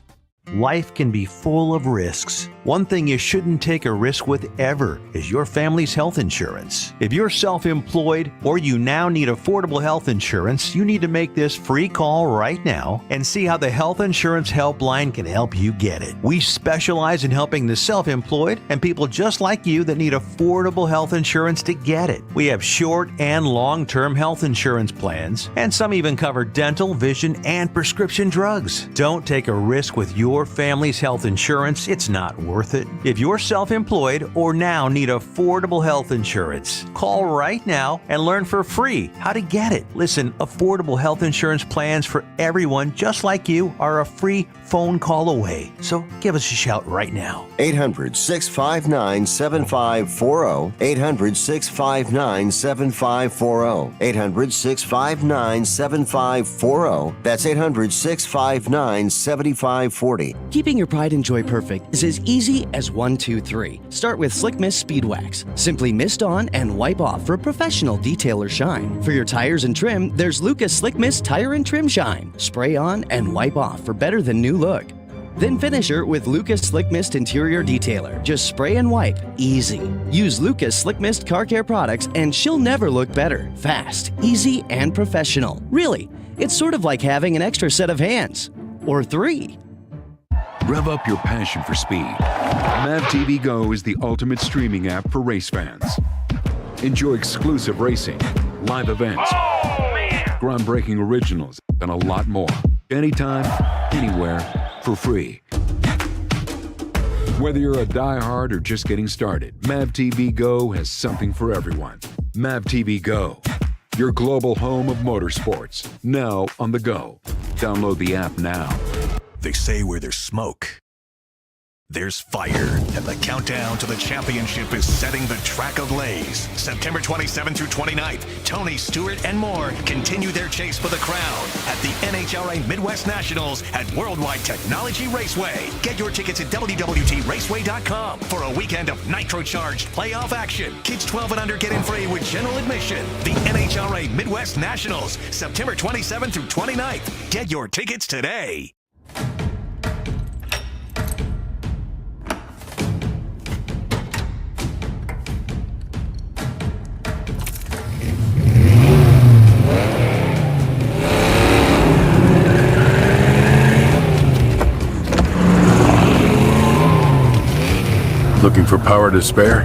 Life can be full of risks. One thing you shouldn't take a risk with ever is your family's health insurance. If you're self-employed or you now need affordable health insurance, you need to make this free call right now and see how the Health Insurance Helpline can help you get it. We specialize in helping the self-employed and people just like you that need affordable health insurance to get it. We have short and long-term health insurance plans, and some even cover dental, vision, and prescription drugs. Don't take a risk with your family's health insurance. It's not worth it. If you're self-employed or now need affordable health insurance, call right now and learn for free how to get it. Listen, affordable health insurance plans for everyone just like you are a free phone call away. So give us a shout right now. 800-659-7540. 800-659-7540. 800-659-7540. That's 800-659-7540. Keeping your pride and joy perfect is as easy as 1, 2, 3. Start with Slick Mist Speed Wax. Simply mist on and wipe off for professional detail or shine. For your tires and trim, there's Lucas Slick Mist Tire and Trim Shine. Spray on and wipe off for better than new look. Then finish her with Lucas Slick Mist Interior Detailer. Just spray and wipe. Easy. Use Lucas Slick Mist Car Care products and she'll never look better. Fast, easy, and professional. Really, it's sort of like having an extra set of hands. Or 3. Rev up your passion for speed. MAVTV Go is the ultimate streaming app for race fans. Enjoy exclusive racing, live events, groundbreaking originals, and a lot more. Anytime, anywhere, for free. Whether you're a diehard or just getting started, MAVTV Go has something for everyone. MAVTV Go, your global home of motorsports, now on the go. Download the app now. They say where there's smoke, there's fire. And the countdown to the championship is setting the track of Lays. September 27th through 29th, Tony Stewart and more continue their chase for the crown at the NHRA Midwest Nationals at Worldwide Technology Raceway. Get your tickets at WWTRaceway.com for a weekend of nitro-charged playoff action. Kids 12 and under get in free with general admission. The NHRA Midwest Nationals, September 27th through 29th. Get your tickets today. Looking for power to spare?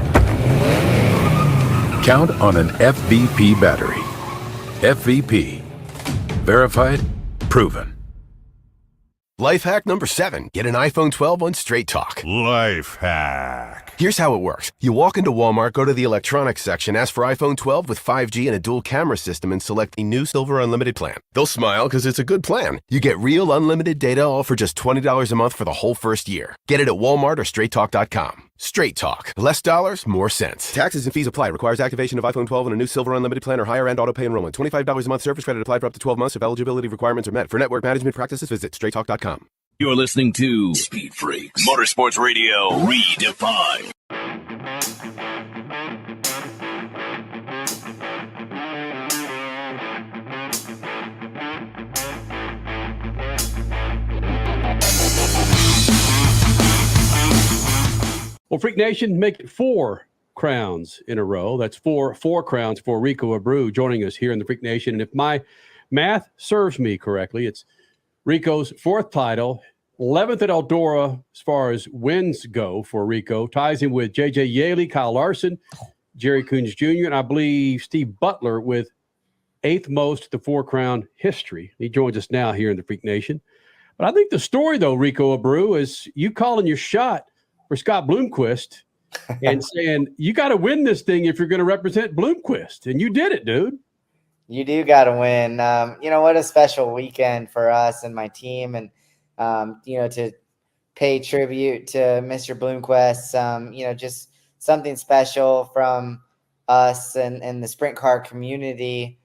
Count on an FVP battery. FVP. Verified, proven. Life hack number 7. Get an iPhone 12 on Straight Talk. Life hack. Here's how it works. You walk into Walmart, go to the electronics section, ask for iPhone 12 with 5G and a dual camera system, and select the new Silver Unlimited plan. They'll smile because it's a good plan. You get real unlimited data all for just $20 a month for the whole first year. Get it at Walmart or StraightTalk.com. Straight Talk. Less dollars, more sense. Taxes and fees apply. Requires activation of iPhone 12 and a new Silver Unlimited plan or higher end auto pay enrollment. $25 a month service credit applied for up to 12 months if eligibility requirements are met. For network management practices, visit StraightTalk.com. You're listening to Speed Freaks, Motorsports Radio, redefined. Well, Freak Nation, make it 4 crowns in a row. That's four crowns for Rico Abreu joining us here in the Freak Nation. And if my math serves me correctly, it's Rico's 4th title, 11th at Eldora as far as wins go for Rico. Ties him with J.J. Yaley, Kyl Larson, Jerry Coons Jr., and I believe Steve Butler with 8th most the 4-crown history. He joins us now here in the Freak Nation. But I think the story, though, Rico Abreu, is you calling your shot for Scott Bloomquist and saying, you got to win this thing if you're going to represent Bloomquist. And you did it, dude. You do got to win. What a special weekend for us and my team. And, to pay tribute to Mr. Bloomquist, just something special from us and the sprint car community,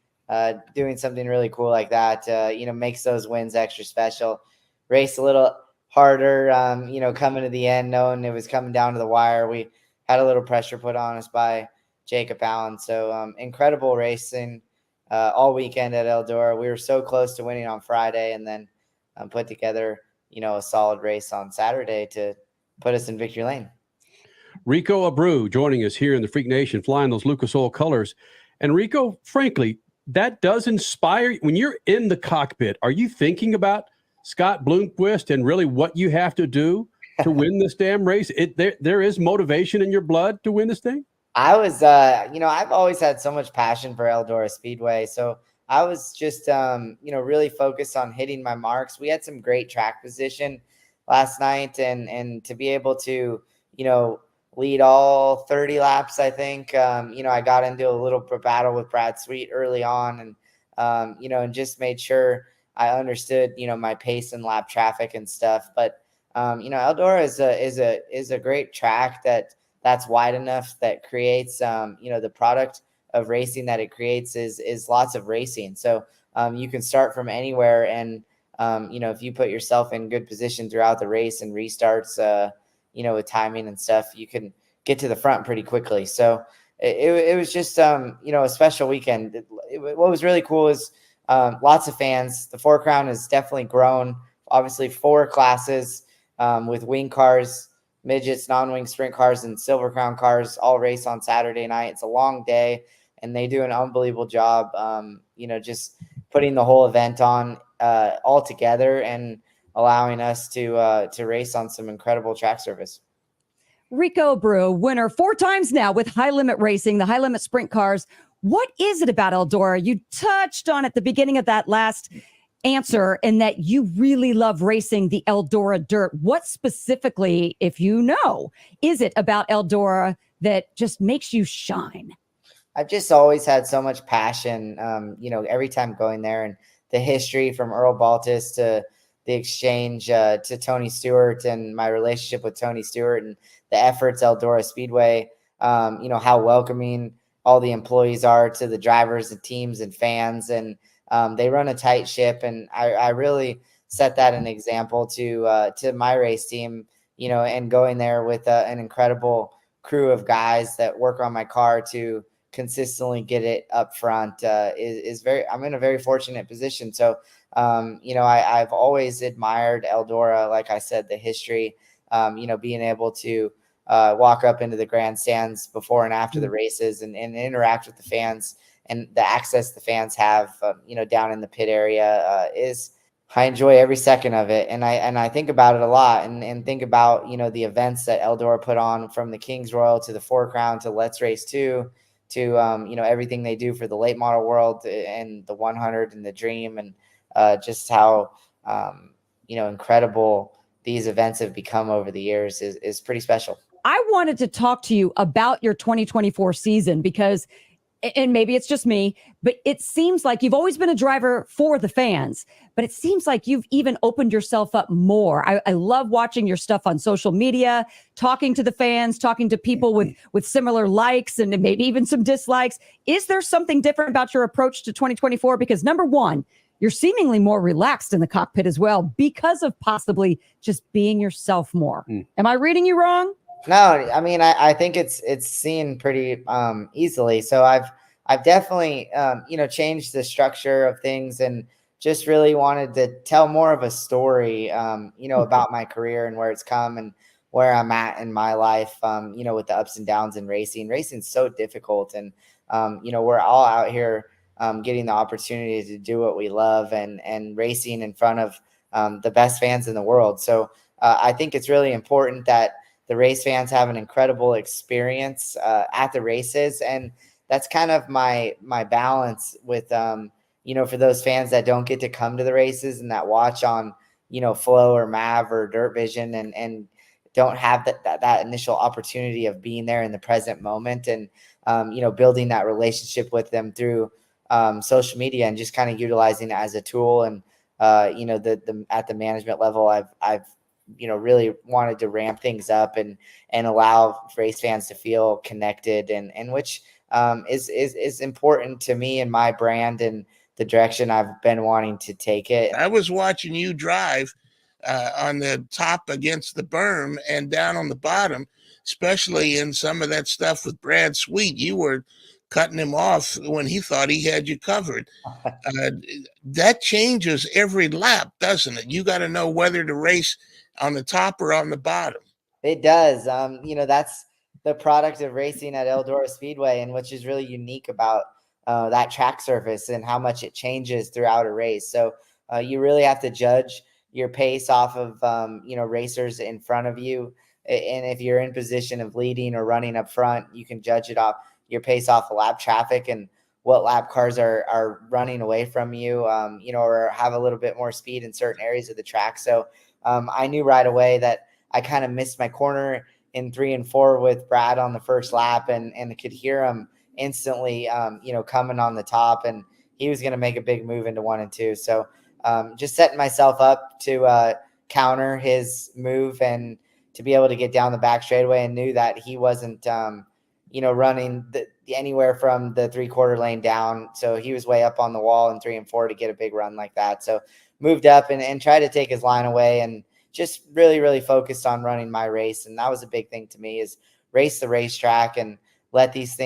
doing something really cool like that, makes those wins extra special. Race a little harder, coming to the end, knowing it was coming down to the wire. We had a little pressure put on us by Jacob Allen. So incredible racing all weekend at Eldora. We were so close to winning on Friday, and then put together, a solid race on Saturday to put us in victory lane. Rico Abreu joining us here in the Freak Nation, flying those Lucas Oil colors. And Rico, frankly, that does inspire. When you're in the cockpit, are you thinking about Scott Bloomquist and really what you have to do to win this damn race? There is motivation in your blood to win this thing? I was, I've always had so much passion for Eldora Speedway. So I was just, really focused on hitting my marks. We had some great track position last night, and to be able to, lead all 30 laps, I think, I got into a little battle with Brad Sweet early on, and, and just made sure I understood, my pace and lap traffic and stuff. But, Eldora is a great track that's wide enough that creates, the product of racing that it creates is lots of racing. So you can start from anywhere, and if you put yourself in good position throughout the race and restarts, with timing and stuff, you can get to the front pretty quickly. So it was just a special weekend. What was really cool is lots of fans. The 4-crown has definitely grown. Obviously 4 classes with wing cars, midgets, non-wing sprint cars, and Silver Crown cars all race on Saturday night. It's a long day, and they do an unbelievable job, just putting the whole event on all together and allowing us to race on some incredible track surface. Rico Abreu, winner 4 times now with High Limit Racing, the High Limit Sprint cars. What is it about Eldora? You touched on at the beginning of that last answer, in that you really love racing the Eldora dirt. What specifically, if you know, is it about Eldora that just makes you shine? I've just always had so much passion, every time going there, and the history from Earl Baltus to the exchange to Tony Stewart, and my relationship with Tony Stewart, and the efforts Eldora Speedway, how welcoming all the employees are to the drivers and teams and fans, and they run a tight ship. And I really set that an example to my race team, and going there with an incredible crew of guys that work on my car to consistently get it up front I'm in a very fortunate position. So, I've always admired Eldora, like I said, the history, being able to walk up into the grandstands before and after the races and interact with the fans, and the access the fans have, down in the pit area I enjoy every second of it. And I think about it a lot, and think about, the events that Eldora put on, from the King's Royal to the 4-crown to Let's Race 2 to, everything they do for the late model world and the 100 and the Dream, and just how, incredible these events have become over the years is pretty special. I wanted to talk to you about your 2024 season because, and maybe it's just me, but it seems like you've always been a driver for the fans, but it seems like you've even opened yourself up more. I love watching your stuff on social media, talking to the fans, talking to people with similar likes and maybe even some dislikes. Is there something different about your approach to 2024? Because number one, you're seemingly more relaxed in the cockpit as well, because of possibly just being yourself more. Am I reading you wrong? No, I mean, I think it's seen pretty easily. So I've definitely, changed the structure of things, and just really wanted to tell more of a story, about my career and where it's come, and where I'm at in my life, with the ups and downs in racing. Racing's so difficult, and we're all out here getting the opportunity to do what we love and racing in front of the best fans in the world. So I think it's really important that the race fans have an incredible experience at the races, and that's kind of my balance with for those fans that don't get to come to the races and that watch on Flow or Mav or Dirt Vision and don't have that initial opportunity of being there in the present moment and building that relationship with them through social media and just kind of utilizing it as a tool. And at the management level, I've really wanted to ramp things up and allow race fans to feel connected and which is important to me and my brand and the direction I've been wanting to take it. I was watching you drive on the top against the berm and down on the bottom, especially in some of that stuff with Brad Sweet. You were cutting him off when he thought he had you covered. That changes every lap, doesn't it? You got to know whether to race on the top or on the bottom. It does. That's the product of racing at Eldora Speedway, and which is really unique about that track surface and how much it changes throughout a race. So you really have to judge your pace off of racers in front of you, and if you're in position of leading or running up front, you can judge it off your pace off of lap traffic and what lap cars are running away from you, or have a little bit more speed in certain areas of the track. So I knew right away that I kind of missed my corner in 3 and 4 with Brad on the first lap and could hear him instantly, coming on the top, and he was going to make a big move into 1 and 2. So just setting myself up to counter his move and to be able to get down the back straightaway, and knew that he wasn't, running anywhere from the 3/4 lane down. So he was way up on the wall in 3 and 4 to get a big run like that. So moved up and tried to take his line away and just really, really focused on running my race. And that was a big thing to me, is race the racetrack and let these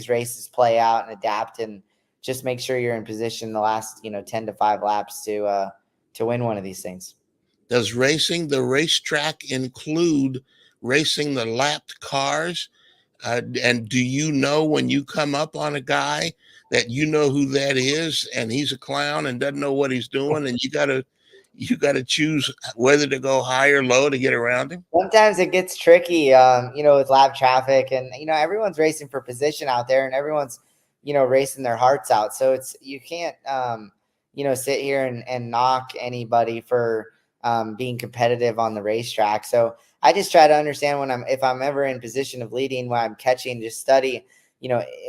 races play out and adapt, and just make sure you're in position the last, 10 to 5 laps to win one of these things. Does racing the racetrack include racing the lapped cars? And do you know when you come up on a guy that you know who that is and he's a clown and doesn't know what he's doing, and you gotta choose whether to go high or low to get around him? Sometimes it gets tricky, with lap traffic, and everyone's racing for position out there, and everyone's racing their hearts out. So you can't sit here and knock anybody for being competitive on the racetrack. So I just try to understand if I'm ever in position of leading, when I'm catching, just study,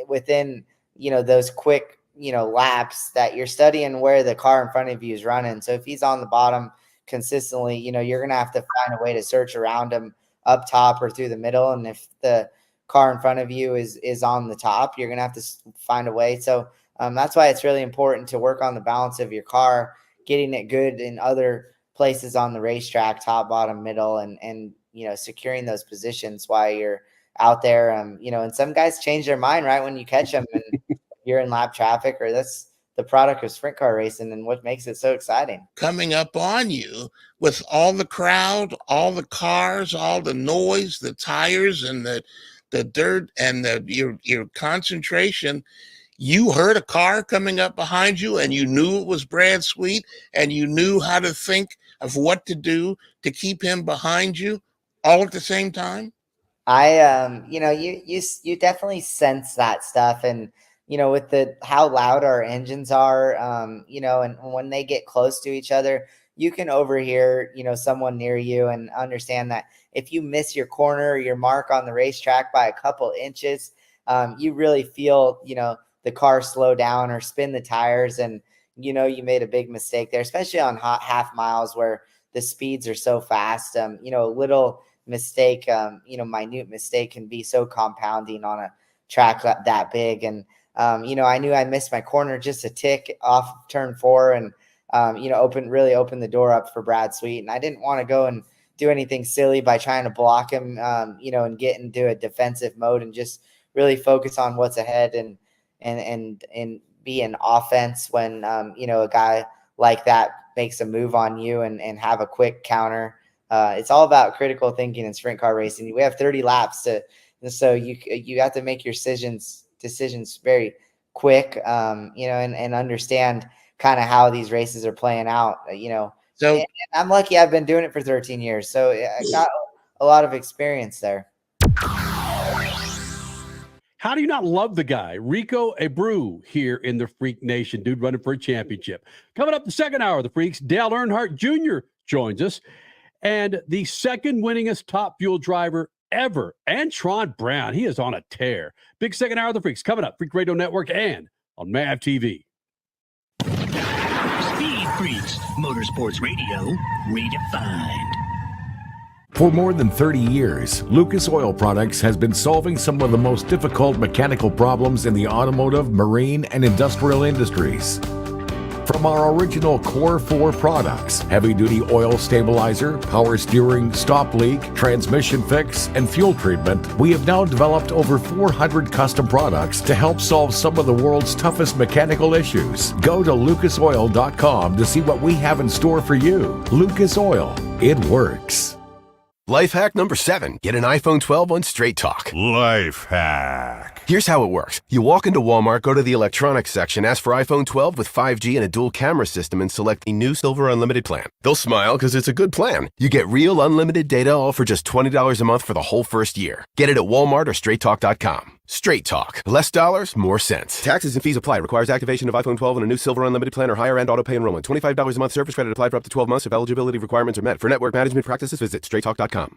within, those quick, laps, that you're studying where the car in front of you is running. So if he's on the bottom consistently, you're going to have to find a way to search around him up top or through the middle. And if the car in front of you is on the top, you're going to have to find a way. So that's why it's really important to work on the balance of your car, getting it good in other places on the racetrack, top, bottom, middle, and securing those positions while you're out there. And some guys change their mind right when you catch them and you're in lap traffic, or that's the product of sprint car racing and what makes it so exciting. Coming up on you with all the crowd, all the cars, all the noise, the tires, and the dirt, and your concentration. You heard a car coming up behind you, and you knew it was Brad Sweet, and you knew how to think of what to do to keep him behind you all at the same time? You definitely sense that stuff, and with how loud our engines are, and when they get close to each other, you can overhear, someone near you, and understand that if you miss your corner or your mark on the racetrack by a couple inches, you really feel, the car slow down or spin the tires, and you made a big mistake there, especially on hot half miles where the speeds are so fast. A little mistake, minute mistake can be so compounding on a track that big. And I knew I missed my corner just a tick off turn 4, and really opened the door up for Brad Sweet, and I didn't want to go and do anything silly by trying to block him, and get into a defensive mode, and just really focus on what's ahead and be an offense when a guy like that makes a move on you, and have a quick counter it's all about critical thinking in sprint car racing. We have 30 laps so you have to make your decisions very quick, and understand kind of how these races are playing out, So and I'm lucky I've been doing it for 13 years. So I got a lot of experience there. How do you not love the guy? Rico Abreu here in the Freak Nation, dude running for a championship. Coming up the second hour of the Freaks, Dale Earnhardt Jr. joins us. And the second winningest Top Fuel driver ever, Antron Brown. He is on a tear. Big second hour of the Freaks coming up. Freak Radio Network and on MAV TV. Speed Freaks, Motorsports Radio, redefined. For more than 30 years, Lucas Oil Products has been solving some of the most difficult mechanical problems in the automotive, marine, and industrial industries. From our original Core 4 products, heavy-duty oil stabilizer, power steering, stop leak, transmission fix, and fuel treatment, we have now developed over 400 custom products to help solve some of the world's toughest mechanical issues. Go to lucasoil.com to see what we have in store for you. Lucas Oil, it works. Life hack number 7. Get an iPhone 12 on Straight Talk. Life hack. Here's how it works. You walk into Walmart, go to the electronics section, ask for iPhone 12 with 5G and a dual camera system, and select the new Silver Unlimited plan. They'll smile because it's a good plan. You get real unlimited data all for just $20 a month for the whole first year. Get it at Walmart or straighttalk.com. Straight Talk. Less dollars, more sense. Taxes and fees apply. Requires activation of iPhone 12 and a new Silver Unlimited plan or higher end auto pay enrollment. $25 a month service credit applied for up to 12 months if eligibility requirements are met. For network management practices, visit straighttalk.com.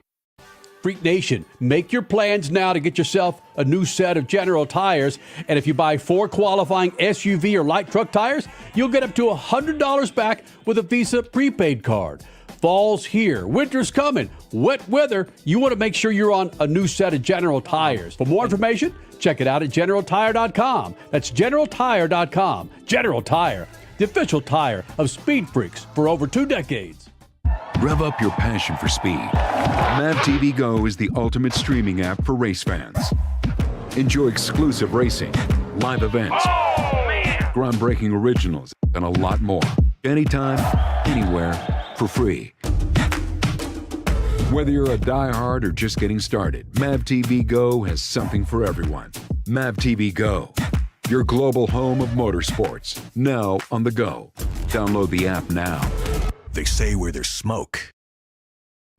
Freak Nation, make your plans now to get yourself a new set of General tires. And if you buy 4 qualifying SUV or light truck tires, you'll get up to $100 back with a Visa prepaid card. Fall's here. Winter's coming. Wet weather. You want to make sure you're on a new set of General tires. For more information, check it out at GeneralTire.com. That's GeneralTire.com. General Tire, the official tire of Speed Freaks for over 2 decades. Rev up your passion for speed. MAV TV Go is the ultimate streaming app for race fans. Enjoy exclusive racing, live events, groundbreaking originals, and a lot more. Anytime, anywhere, for free. Whether you're a diehard or just getting started, MAV TV Go has something for everyone. MAV TV Go, your global home of motorsports, now on the go. Download the app now. They say where there's smoke,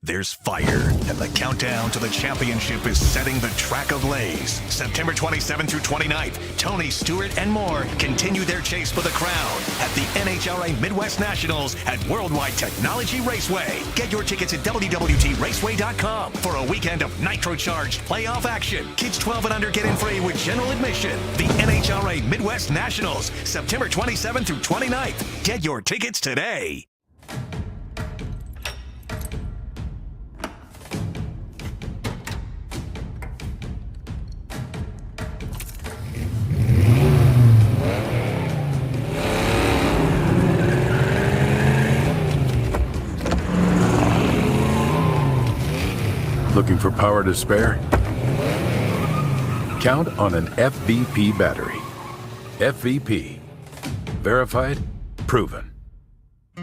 there's fire. And the countdown to the championship is setting the track of Lays. September 27th through 29th, Tony Stewart and more continue their chase for the crown at the NHRA Midwest Nationals at Worldwide Technology Raceway. Get your tickets at WWTRaceway.com for a weekend of nitro-charged playoff action. Kids 12 and under get in free with general admission. The NHRA Midwest Nationals, September 27th through 29th. Get your tickets today. Looking for power to spare? Count on an FVP battery. FVP. Verified, proven.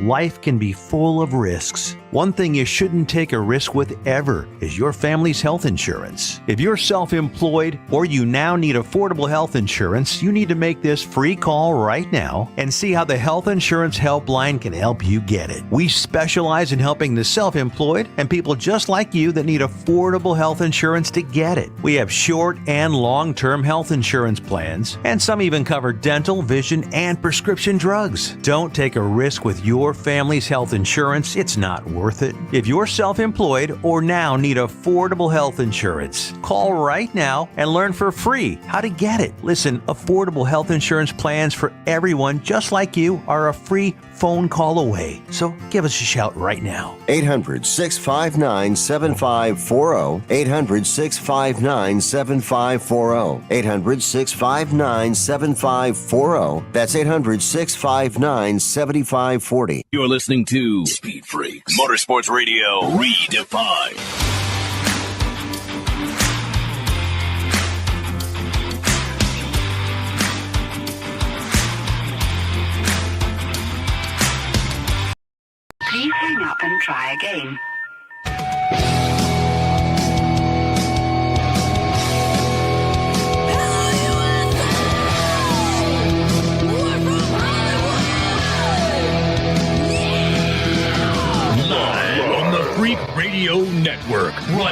Life can be full of risks. One thing you shouldn't take a risk with ever is your family's health insurance. If you're self-employed or you now need affordable health insurance, you need to make this free call right now and see how the Health Insurance Helpline can help you get it. We specialize in helping the self-employed and people just like you that need affordable health insurance to get it. We have short and long-term health insurance plans, and some even cover dental, vision, and prescription drugs. Don't take a risk with your family's health insurance. It's not worth it. If you're self-employed or now need affordable health insurance, call right now and learn for free how to get it. Listen, affordable health insurance plans for everyone just like you are a free phone call away. So give us a shout right now. 800-659-7540. 800-659-7540. 800-659-7540. That's 800-659-7540. You're listening to Speed Freaks, Motorsports Radio redefined. Please hang up and try again.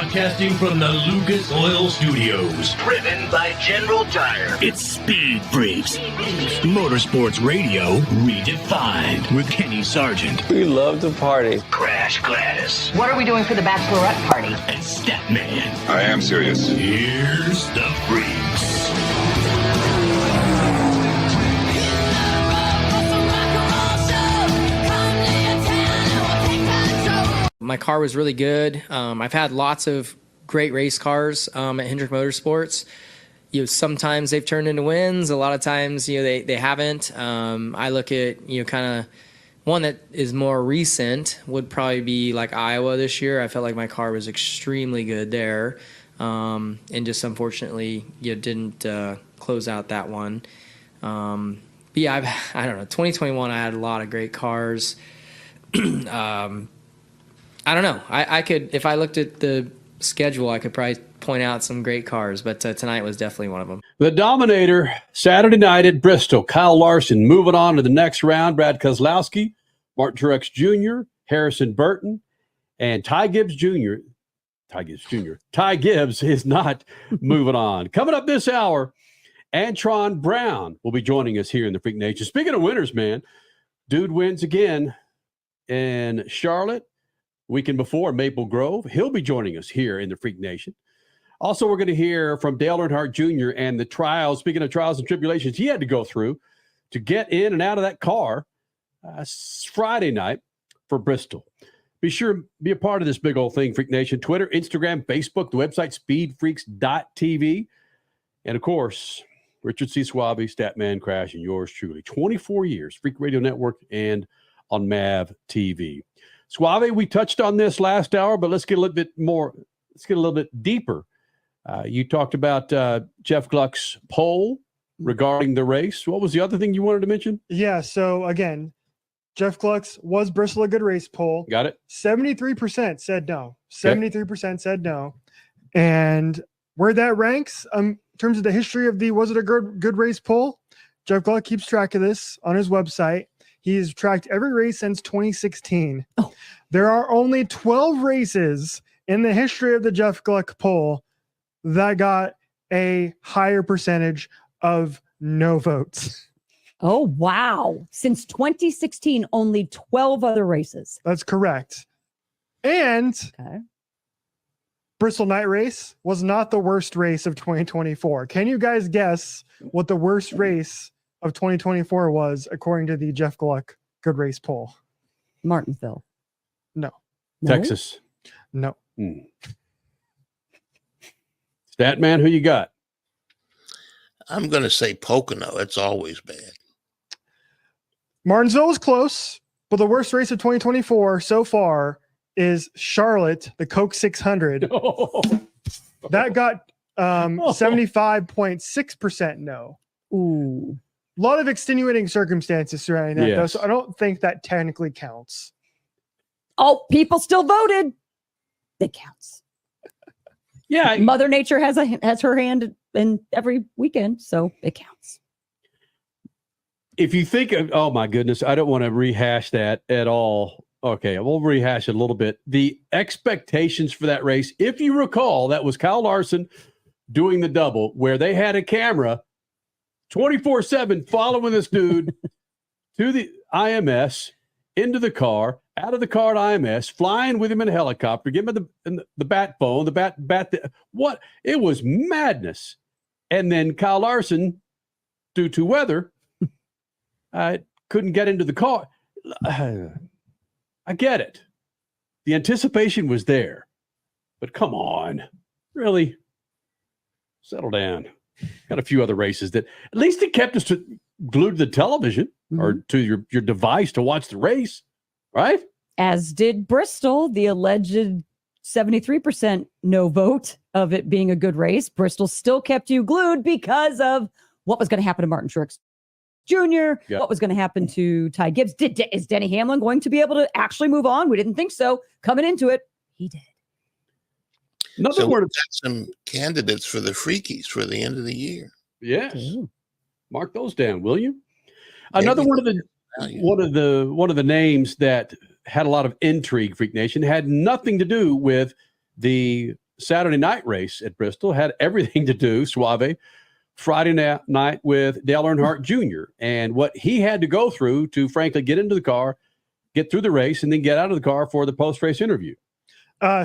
Broadcasting from the Lucas Oil Studios. Driven by General Tire. It's Speed Freaks. Motorsports Radio redefined with Kenny Sargent. We love to party. Crash Gladys. What are we doing for the bachelorette party? And Statman. I am serious. Here's the Freaks. My car was really good. I've had lots of great race cars at Hendrick Motorsports. Sometimes they've turned into wins. A lot of times, they haven't. I look at, kind of one that is more recent would probably be like Iowa this year. I felt like my car was extremely good there. And just unfortunately, didn't close out that one. But yeah, I don't know. 2021, I had a lot of great cars. I don't know. I could, if I looked at the schedule, I could probably point out some great cars, but tonight was definitely one of them. The Dominator, Saturday night at Bristol. Kyl Larson moving on to the next round. Brad Keselowski, Martin Truex Jr., Harrison Burton, and Ty Gibbs Jr. Ty Gibbs is not moving on. Coming up this hour, Antron Brown will be joining us here in the Freak Nation. Speaking of winners, man, dude wins again in Charlotte. Weekend before, Maple Grove. He'll be joining us here in the Freak Nation. Also, we're going to hear from Dale Earnhardt Jr. and the trials, speaking of trials and tribulations he had to go through to get in and out of that car Friday night for Bristol. Be sure to be a part of this big old thing, Freak Nation. Twitter, Instagram, Facebook, the website, speedfreaks.tv. And, of course, Richard C. Suave, Statman Crash, and yours truly. 24 years, Freak Radio Network and on MAV TV. Suave, we touched on this last hour, but let's get a little bit more, let's get a little bit deeper. You talked about Jeff Gluck's poll regarding the race. What was the other thing you wanted to mention? Yeah, so again, Jeff Gluck's was Bristol a good race poll. Got it. 73% said no. 73% said no. And where that ranks in terms of the history of the was it a good race poll, Jeff Gluck keeps track of this on his website. He's tracked every race since 2016. Oh. There are only 12 races in the history of the Jeff Gluck poll that got a higher percentage of no votes. Oh, wow. Since 2016, only 12 other races. That's correct. And Bristol Night Race was not the worst race of 2024. Can you guys guess what the worst race of 2024 was according to the Jeff Gluck Good Race poll? Martinsville. No. Texas. No. Statman, who you got? I'm going to say Pocono. It's always bad. Martinsville was close, but the worst race of 2024 so far is Charlotte, the Coke 600. That got 75.6% no. Ooh. A lot of extenuating circumstances surrounding that, Yes. though, so I don't think that technically counts. Oh, people still voted. It counts. Yeah. Mother Nature has her hand in every weekend, so it counts. If you think of, oh my goodness, I don't want to rehash that at all. Okay, we'll rehash it a little bit. The expectations for that race, if you recall, that was Kyl Larson doing the double where they had a camera 24/7 following this dude to the IMS, into the car, out of the car at IMS, flying with him in a helicopter, give him the bat phone, what? It was madness. And then Kyl Larson, due to weather, couldn't get into the car. I get it. The anticipation was there. But come on. Really? Settle down. Got a few other races that at least it kept us glued to the television or to your device to watch the race, right? As did Bristol, the alleged 73% no vote of it being a good race. Bristol still kept you glued because of what was going to happen to Martin Truex Jr., what was going to happen to Ty Gibbs. Is Denny Hamlin going to be able to actually move on? We didn't think so. Coming into it, he did. So we've got some candidates for the Freakies for the end of the year. Yes. Mark those down, will you? Another one of the names that had a lot of intrigue, Freak Nation, had nothing to do with the Saturday night race at Bristol had everything to do, Suave, Friday night with Dale Earnhardt Jr. and what he had to go through to, frankly, get into the car, get through the race, and then get out of the car for the post-race interview.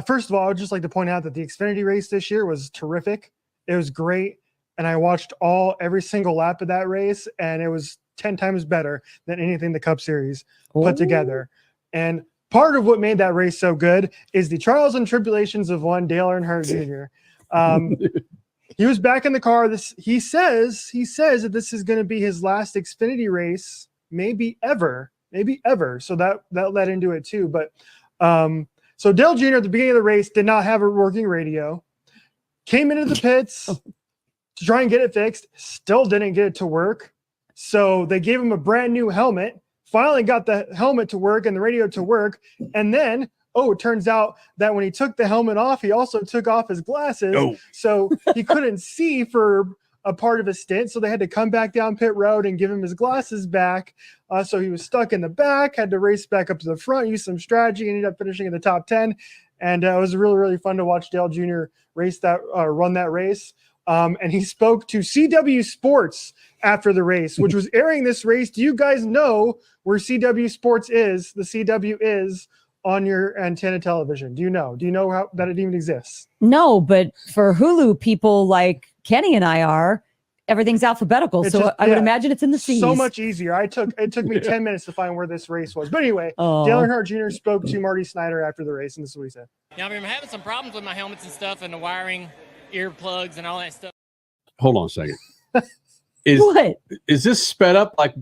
First of all, I would just like to point out that the Xfinity race this year was terrific. It was great. And I watched every single lap of that race, and it was 10 times better than anything the Cup Series put together. And part of what made that race so good is the trials and tribulations of one Dale Earnhardt Jr. He was back in the car. He says that this is going to be his last Xfinity race, maybe ever. So that led into it too. But so Dale Jr. at the beginning of the race did not have a working radio, came into the pits to try and get it fixed, still didn't get it to work. So they gave him a brand new helmet, finally got the helmet to work and the radio to work. And then, it turns out that when he took the helmet off, he also took off his glasses. So he couldn't see for a part of his stint. So they had to come back down pit road and give him his glasses back. So he was stuck in the back, had to race back up to the front, use some strategy, ended up finishing in the top 10. And it was really, really fun to watch Dale Jr. run that race. And he spoke to CW Sports after the race, which was airing this race. Do you guys know where CW Sports is? The CW is on your antenna television. Do you know how that it even exists? No, but for Hulu people like Kenny and I are, everything's alphabetical. I would imagine it's in the C's. So much easier. It took me 10 minutes to find where this race was. But anyway, Dale Earnhardt Jr. spoke to Marty Snyder after the race, and this is what he said. Yeah, I'm having some problems with my helmets and stuff and the wiring, earplugs and all that stuff. Hold on a second. Is this sped up like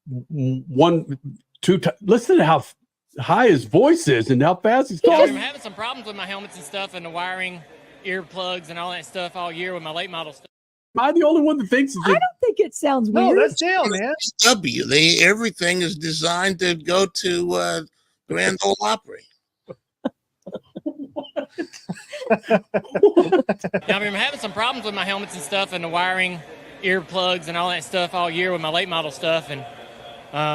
1, 2 times? Listen to how high his voice is and how fast he's talking. I'm having some problems with my helmets and stuff and the wiring, earplugs and all that stuff all year with my late model stuff. Am I the only one that thinks I don't think it sounds weird. No, that's Dale, man. Everything is designed to go to Grand Ole Opry. Yeah, I'm having some problems with my helmets and stuff and the wiring, earplugs and all that stuff all year with my late model stuff. And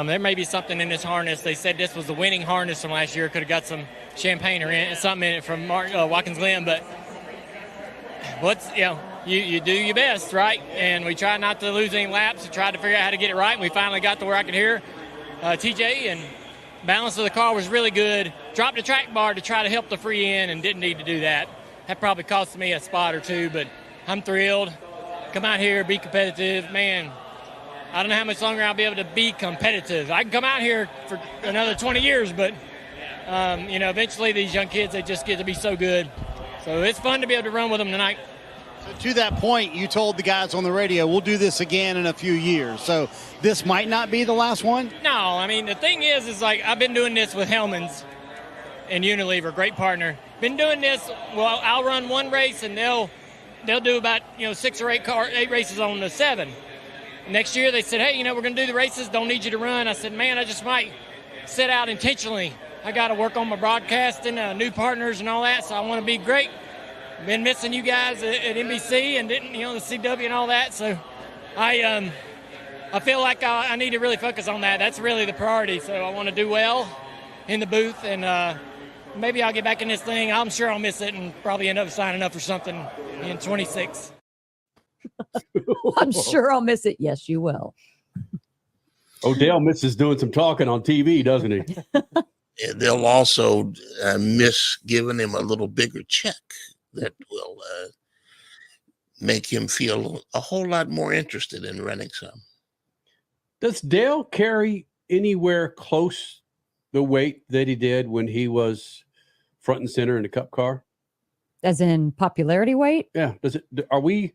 there may be something in this harness. They said this was the winning harness from last year. Could have got some champagne or something in it from Watkins Glen. But you do your best, right? And we try not to lose any laps. We tried to figure out how to get it right. And we finally got to where I could hear TJ, and balance of the car was really good. Dropped the track bar to try to help the free end and didn't need to do that. That probably cost me a spot or two, but I'm thrilled. Come out here, be competitive. Man, I don't know how much longer I'll be able to be competitive. I can come out here for another 20 years, but, eventually these young kids, they just get to be so good. So it's fun to be able to run with them tonight. So to that point, you told the guys on the radio, we'll do this again in a few years. So this might not be the last one? No, I mean, the thing is like I've been doing this with Hellman's and Unilever, great partner. Been doing this, well, I'll run one race and they'll do about, 6 or 8 races on the 7. Next year they said, hey, we're going to do the races, don't need you to run. I said, man, I just might set out intentionally. I got to work on my broadcasting, new partners and all that, so I want to be great. Been missing you guys at NBC and didn't, the CW and all that. So I feel like I need to really focus on that. That's really the priority. So I want to do well in the booth, and maybe I'll get back in this thing. I'm sure I'll miss it and probably end up signing up for something in 26. I'm sure I'll miss it. Yes, you will. Dale misses doing some talking on TV, doesn't he? They'll also miss giving him a little bigger check that will make him feel a whole lot more interested in running some. Does Dale carry anywhere close the weight that he did when he was front and center in the Cup car? As in popularity weight? Yeah. Are we?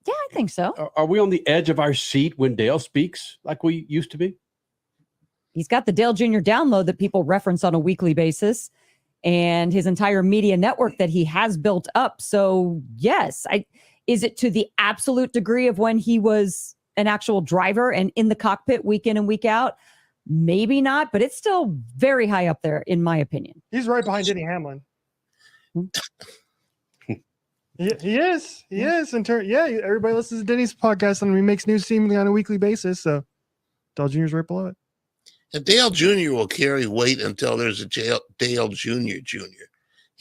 Yeah, I think so. Are we on the edge of our seat when Dale speaks like we used to be? He's got the Dale Jr. download that people reference on a weekly basis, and his entire media network that he has built up. So yes, is it to the absolute degree of when he was an actual driver and in the cockpit week in and week out? Maybe not, but it's still very high up there, in my opinion. He's right behind Denny Hamlin. He is. Everybody listens to Denny's podcast and he makes news seemingly on a weekly basis. So Dale Jr.'s right below it. And Dale Jr. will carry weight until there's a Dale Jr.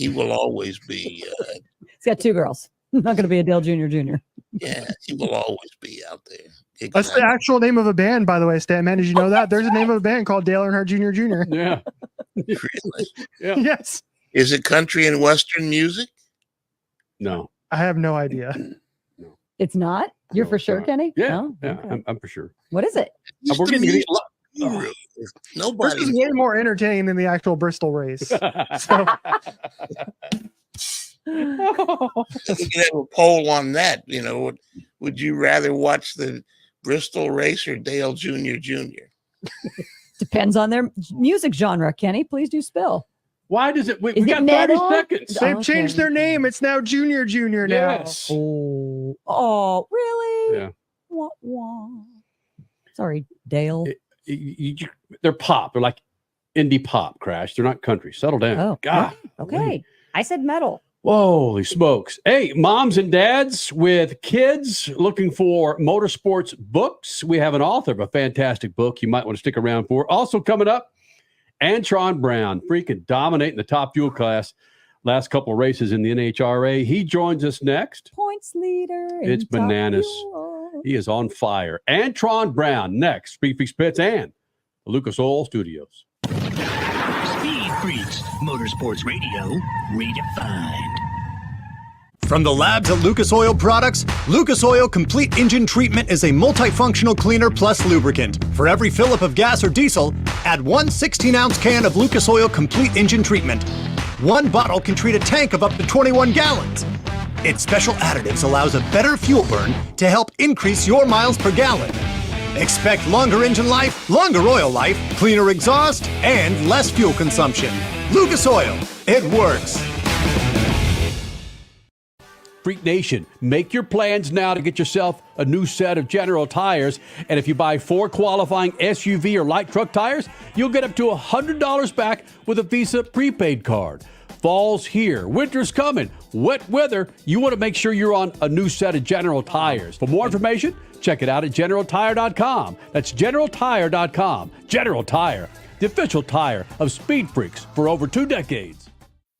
He will always be. He's got 2 girls. Not going to be a Dale Jr. Yeah, he will always be out there. That's the actual name of a band, by the way, Stan. Man, did you know that? There's a name of a band called Dale Earnhardt Jr. Yeah. Really? Yeah. Yes. Is it country and western music? No. I have no idea. It's not? You're for sure, Kenny? Yeah. No? Yeah, Okay. I'm for sure. What is it? We're getting to This Nobody. is way more entertaining than the actual Bristol race. So, We can have a poll on that. Would you rather watch the Bristol race or Dale Jr. Depends on their music genre, Kenny. Please do spill. Why does it? We Is it got 30 metal? seconds. they've Okay. changed their name. It's now Junior now. Yes. Oh, really? Yeah. Wah, wah. Sorry, Dale. They're pop. They're like indie pop, Crash. They're not country. Settle down. Oh, God. okay. I said metal. Holy smokes. Hey, moms and dads with kids looking for motorsports books. We have an author of a fantastic book you might want to stick around for. Also coming up, Antron Brown, freaking dominating the top fuel class last couple of races in the NHRA. He joins us next. Points leader. It's in top bananas. fuel. He is on fire. Antron Brown next. SpeedFreaks Pits and the Lucas Oil Studios. Speed Freaks, Motorsports Radio, redefined. From the labs at Lucas Oil Products, Lucas Oil Complete Engine Treatment is a multifunctional cleaner plus lubricant. For every fill-up of gas or diesel, add 1 16-ounce can of Lucas Oil Complete Engine Treatment. 1 bottle can treat a tank of up to 21 gallons. Its special additives allows a better fuel burn to help increase your miles per gallon. Expect longer engine life, longer oil life, cleaner exhaust, and less fuel consumption. Lucas Oil, it works. Freak Nation, make your plans now to get yourself a new set of General tires. And if you buy 4 qualifying SUV or light truck tires, you'll get up to $100 back with a Visa prepaid card. Fall's here. Winter's coming. Wet weather. You want to make sure you're on a new set of General tires. For more information, check it out at GeneralTire.com. That's GeneralTire.com. General Tire, the official tire of Speed Freaks for over 2 decades.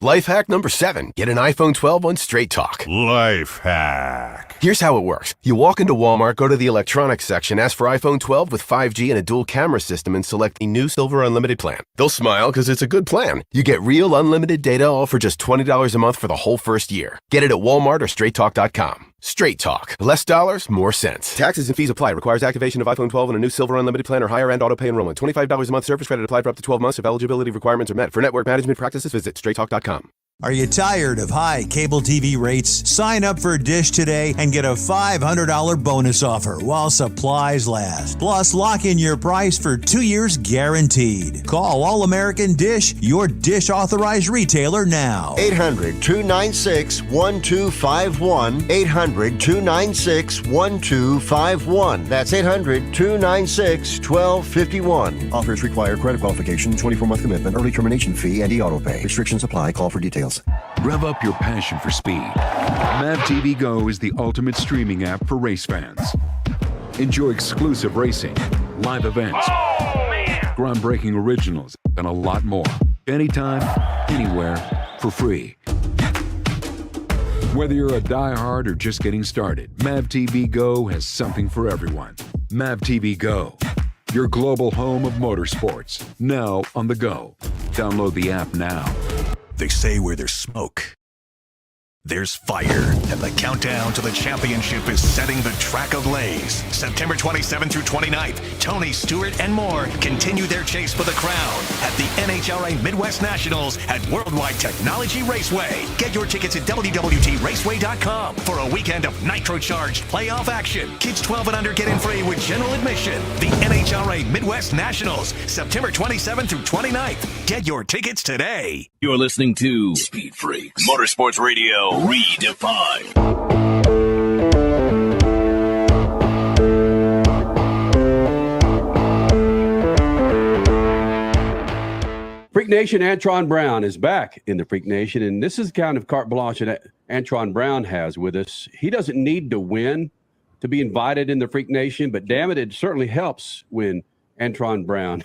Life hack number 7. Get an iPhone 12 on Straight Talk. Life hack. Here's how it works. You walk into Walmart, go to the electronics section, ask for iPhone 12 with 5G and a dual camera system, and select the new Silver Unlimited plan. They'll smile because it's a good plan. You get real unlimited data all for just $20 a month for the whole first year. Get it at Walmart or StraightTalk.com. Straight Talk. Less dollars, more sense. Taxes and fees apply. Requires activation of iPhone 12 and a new Silver Unlimited plan or higher end auto pay enrollment. $25 a month service credit applied for up to 12 months if eligibility requirements are met. For network management practices, visit StraightTalk.com. Are you tired of high cable TV rates? Sign up for Dish today and get a $500 bonus offer while supplies last. Plus, lock in your price for 2 years guaranteed. Call All American Dish, your Dish authorized retailer now. 800-296-1251. 800-296-1251. That's 800-296-1251. Offers require credit qualification, 24-month commitment, early termination fee, and e-auto pay. Restrictions apply. Call for details. Rev up your passion for speed. Mav TV Go is the ultimate streaming app for race fans. Enjoy exclusive racing, live events, groundbreaking originals, and a lot more. Anytime, anywhere, for free. Whether you're a diehard or just getting started, Mav TV Go has something for everyone. Mav TV Go, your global home of motorsports, now on the go. Download the app now. They say where there's smoke, there's fire, and the countdown to the championship is setting the track of Lays. September 27th through 29th, Tony Stewart and more continue their chase for the crown at the NHRA Midwest Nationals at Worldwide Technology Raceway. Get your tickets at WWTRaceway.com for a weekend of nitro-charged playoff action. Kids 12 and under get in free with general admission. The NHRA Midwest Nationals, September 27th through 29th. Get your tickets today. You're listening to Speed Freaks, Motorsports Radio redefined. Freak Nation, Antron Brown is back in the Freak Nation, and this is the kind of carte blanche that Antron Brown has with us. He doesn't need to win to be invited in the Freak Nation, but damn it, it certainly helps when Antron Brown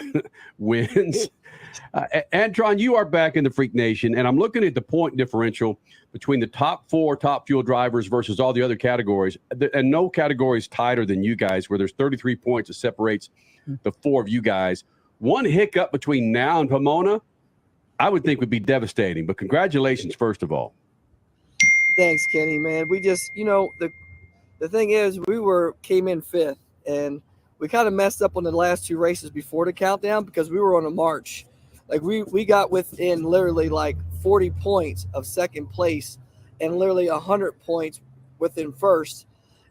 wins. Antron, you are back in the Freak Nation, and I'm looking at the point differential between the top 4 Top Fuel drivers versus all the other categories. And no category is tighter than you guys, where there's 33 points that separates the 4 of you guys. One hiccup between now and Pomona, I would think would be devastating. But congratulations, first of all. Thanks, Kenny, man. We just, the thing is, came in 5th, and we kind of messed up on the last 2 races before the countdown because we were on a march. Like we got within literally like 40 points of second place and literally 100 points within first.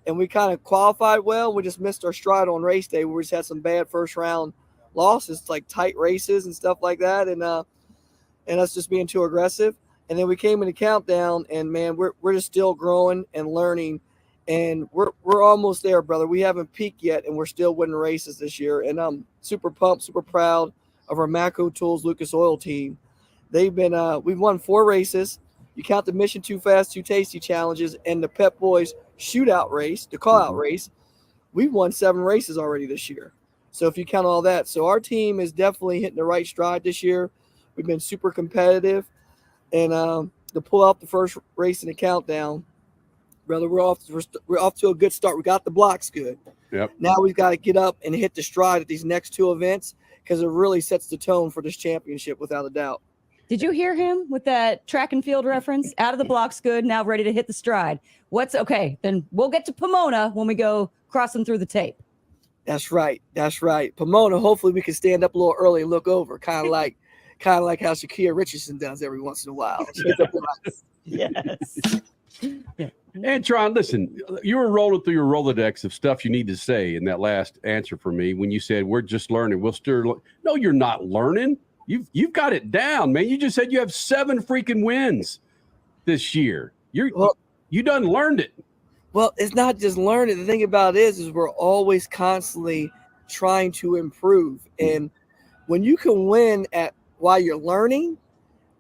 And we kind of qualified well. We just missed our stride on race day. We just had some bad first round losses, like tight races and stuff like that. And us just being too aggressive. And then we came in the countdown, and man, we're just still growing and learning. And we're almost there, brother. We haven't peaked yet, and we're still winning races this year. And I'm super pumped, super proud of our Matco Tools Lucas Oil team. They've been we've won 4 races. You count the Mission Too Fast, Too Tasty challenges and the Pep Boys shootout race, the call-out race. We've won 7 races already this year. So if you count all that, so our team is definitely hitting the right stride this year. We've been super competitive, and to pull out the first race in the countdown, brother, we're off to a good start. We got the blocks good. Yep. Now we've got to get up and hit the stride at these next 2 events because it really sets the tone for this championship without a doubt. Did you hear him with that track and field reference? Out of the blocks good, now ready to hit the stride. Okay, then we'll get to Pomona when we go crossing through the tape. That's right. Pomona, hopefully we can stand up a little early and look over, kind of like how Shakia Richardson does every once in a while. Yes. Yeah. Antron, listen, you were rolling through your Rolodex of stuff you need to say in that last answer for me when you said we're just learning. No, you're not learning. You've got it down, man. You just said you have 7 freaking wins this year. You done learned it. Well, it's not just learning. The thing about it is we're always constantly trying to improve. And when you can win while you're learning,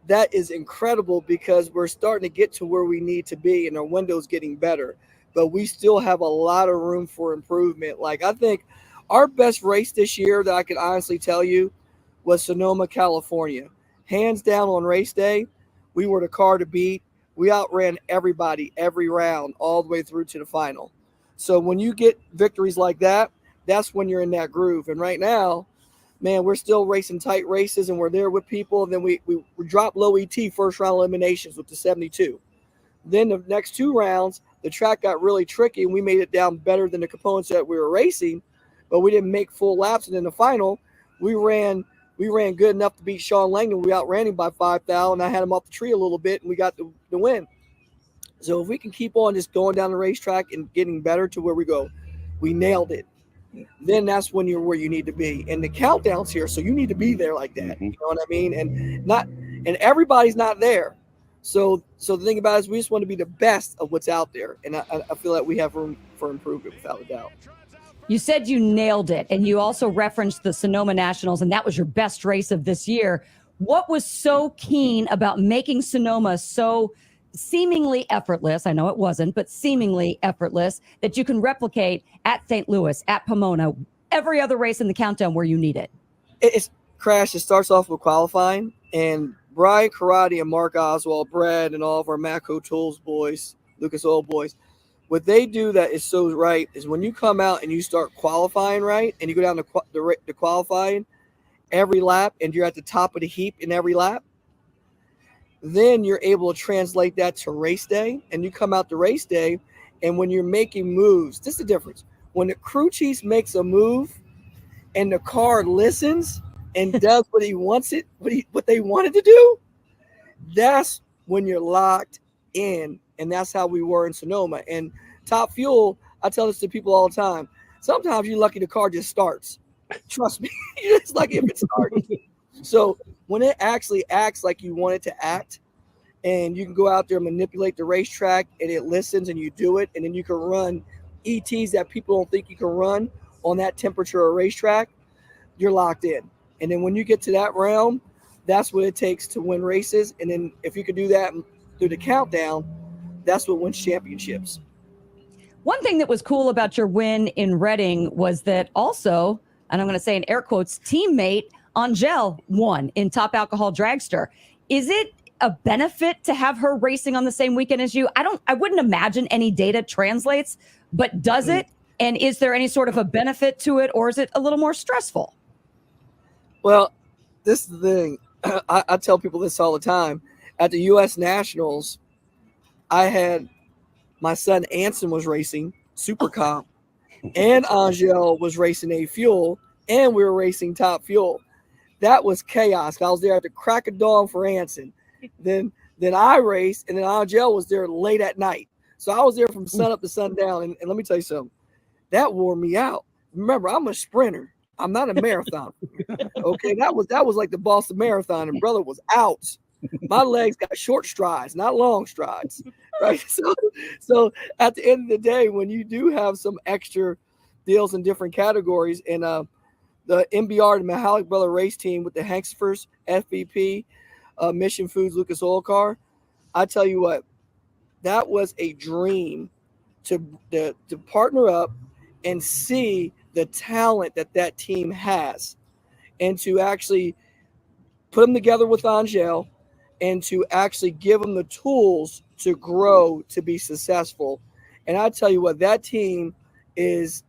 that is incredible because we're starting to get to where we need to be and our window's getting better. But we still have a lot of room for improvement. Like, I think our best race this year that I can honestly tell you was Sonoma, California. Hands down on race day, we were the car to beat. We outran everybody every round all the way through to the final. So when you get victories like that, that's when you're in that groove. And right now, man, we're still racing tight races and we're there with people. And then we dropped low ET first round eliminations with the 72. Then the next 2 rounds, the track got really tricky and we made it down better than the components that we were racing, but we didn't make full laps. And in the final, we ran good enough to beat Sean Langdon. We outran him by 5 thou, and I had him off the tree a little bit, and we got the win. So if we can keep on just going down the racetrack and getting better to where we go, we nailed it. Then that's when you're where you need to be. And the countdown's here, so you need to be there like that. You know what I mean? And everybody's not there. So the thing about it is we just want to be the best of what's out there. And I feel like we have room for improvement without a doubt. You said you nailed it, and you also referenced the Sonoma Nationals, and that was your best race of this year. What was so keen about making Sonoma so seemingly effortless? I know it wasn't, but seemingly effortless that you can replicate at St. Louis, at Pomona, every other race in the countdown where you need it? It's Crash. It starts off with qualifying, and Brian Karate and Mark Oswald, Brad, and all of our Matco Tools boys, Lucas Oil boys, what they do that is so right is when you come out and you start qualifying right and you go down the qualifying every lap and you're at the top of the heap in every lap, then you're able to translate that to race day. And you come out to race day, and when you're making moves, this is the difference. When the crew chief makes a move and the car listens and does what he wants it, what they wanted to do, that's when you're locked in. And that's how we were in Sonoma. And Top Fuel, I tell this to people all the time. Sometimes you're lucky the car just starts. Trust me, you're just lucky if it starts. So when it actually acts like you want it to act, and you can go out there and manipulate the racetrack, and it listens, and you do it, and then you can run ETs that people don't think you can run on that temperature or racetrack, you're locked in. And then when you get to that realm, that's what it takes to win races. And then if you could do that through the countdown, that's what wins championships. One thing that was cool about your win in Reading was that also, and I'm going to say in air quotes, teammate Angel won in Top Alcohol Dragster. Is it a benefit to have her racing on the same weekend as you? I wouldn't imagine any data translates, but does it? And is there any sort of a benefit to it, or is it a little more stressful? Well, this is the thing. I tell people this all the time. At the U.S. Nationals, I had my son Anson was racing Super Comp, and Angel was racing A Fuel, and we were racing Top Fuel. That was chaos. I was there at the crack of dawn for Anson. Then I raced, and then Angel was there late at night. So I was there from sun up to sundown. And let me tell you something. That wore me out. Remember, I'm a sprinter. I'm not a marathoner. Okay, that was like the Boston Marathon, and brother was out. My legs got short strides, not long strides. Right. So at the end of the day, when you do have some extra deals in different categories, and the MBR, the Mahalik Brother race team with the Hanksfors, FVP, Mission Foods, Lucas Oil Car, I tell you what, that was a dream to partner up and see the talent that team has, and to actually put them together with Angel and to actually give them the tools to grow, to be successful. And I tell you what, that team is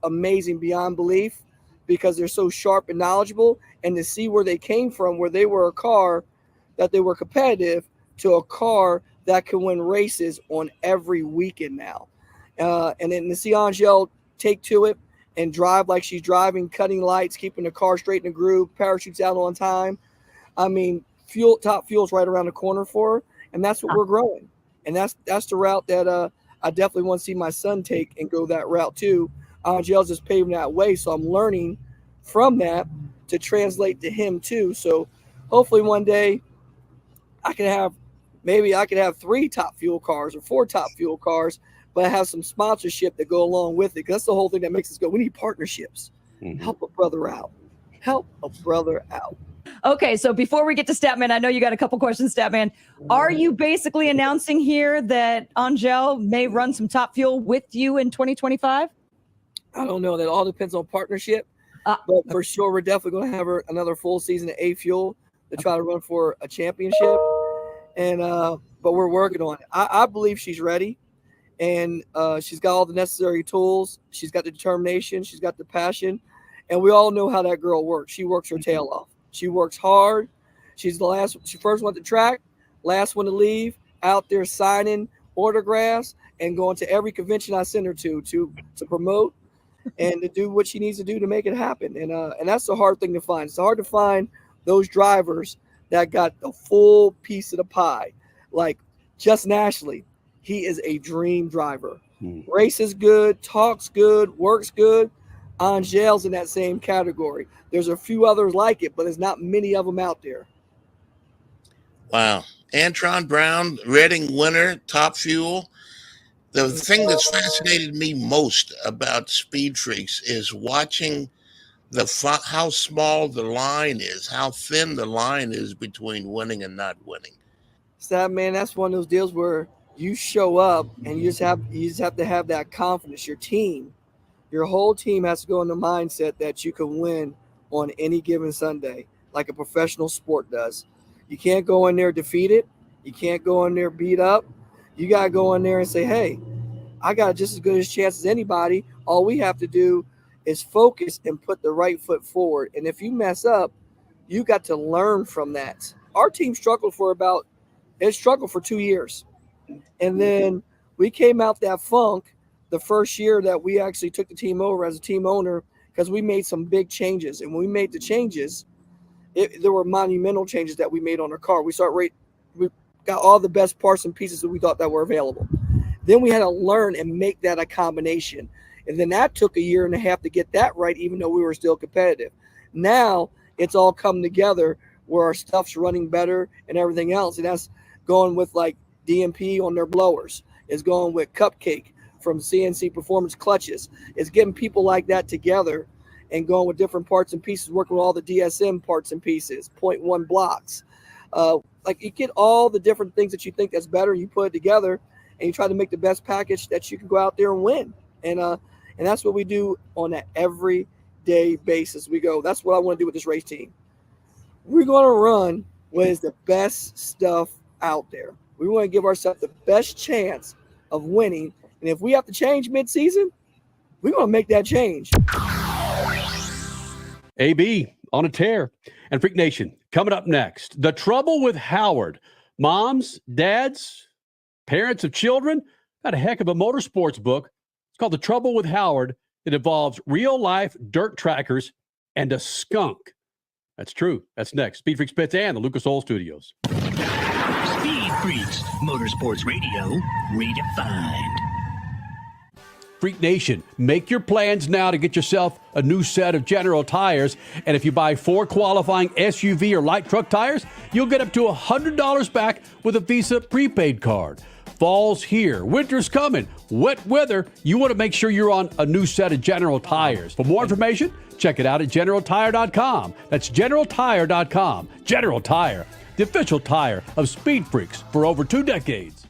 amazing beyond belief, because they're so sharp and knowledgeable, and to see where they came from, where they were a car that they were competitive, to a car that can win races on every weekend now. And then to see Angel take to it and drive like she's driving, cutting lights, keeping the car straight in the groove, parachutes out on time. I mean, Top Fuel's right around the corner for her, and that's what we're growing. And that's the route that I definitely want to see my son take and go that route too. Angel's just paving that way, so I'm learning from that to translate to him too. So hopefully one day I could have 3 Top Fuel cars or 4 Top Fuel cars, but I have some sponsorship that go along with it. Because that's the whole thing that makes us go. We need partnerships. Help a brother out. Help a brother out. Okay, so before we get to Statman, I know you got a couple questions, Statman. Are you basically announcing here that Angel may run some Top Fuel with you in 2025? I don't know. That all depends on partnership. But for sure, we're definitely going to have her another full season at A Fuel to try to run for a championship. And but we're working on it. I believe she's ready, and she's got all the necessary tools. She's got the determination. She's got the passion, and we all know how that girl works. She works her tail off. She works hard. She's the last. She first went to track, last one to leave. Out there signing autographs and going to every convention I send her to promote and to do what she needs to do to make it happen. And that's the hard thing to find. It's hard to find those drivers that got the full piece of the pie. Like Justin Ashley, he is a dream driver. Races good, talks good, works good. Angel's in that same category. There's a few others like it, but there's not many of them out there. Wow. Antron Brown, Reading winner, Top Fuel. The thing that's fascinated me most about SpeedFreaks is watching how small the line is, how thin the line is between winning and not winning. So, man, that's one of those deals where you show up and you just have to have that confidence. Your whole team has to go in the mindset that you can win on any given Sunday, like a professional sport does. You can't go in there defeated. You can't go in there beat up. You got to go in there and say, hey, I got just as good a chance as anybody. All we have to do is focus and put the right foot forward. And if you mess up, you got to learn from that. Our team struggled for 2 years. And then we came out that funk the first year that we actually took the team over as a team owner, because we made some big changes. And when we made the changes, there were monumental changes that we made on our car. We got all the best parts and pieces that we thought that were available. Then we had to learn and make that a combination. And then that took 1.5 years to get that right, even though we were still competitive. Now it's all come together where our stuff's running better and everything else. And that's going with like DMP on their blowers. It's going with Cupcake from CNC Performance Clutches. It's getting people like that together and going with different parts and pieces, working with all the DSM parts and pieces, 0.1 blocks. Like you get all the different things that you think that's better, you put it together, and you try to make the best package that you can go out there and win. And that's what we do on an everyday basis. We go, that's what I want to do with this race team. we're going to run what is the best stuff out there. We want to give ourselves the best chance of winning. And if we have to change mid-season, we're going to make that change. AB on a tear. And Freak Nation, coming up next, the trouble with Howard. Moms, dads, parents of children, got a heck of a motorsports book. It's called The Trouble with Howard. It involves real-life dirt trackers and a skunk. That's true. That's next. Speed Freaks Pits and the Lucas Oil Studios. Speed Freaks, Motorsports Radio, redefined. Freak Nation, make your plans now to get yourself a new set of General tires. And if you buy 4 qualifying SUV or light truck tires, you'll get up to $100 back with a Visa prepaid card. Fall's here. Winter's coming. Wet weather. You want to make sure you're on a new set of General tires. For more information, check it out at GeneralTire.com. That's GeneralTire.com. General Tire, the official tire of Speed Freaks for over 2 decades.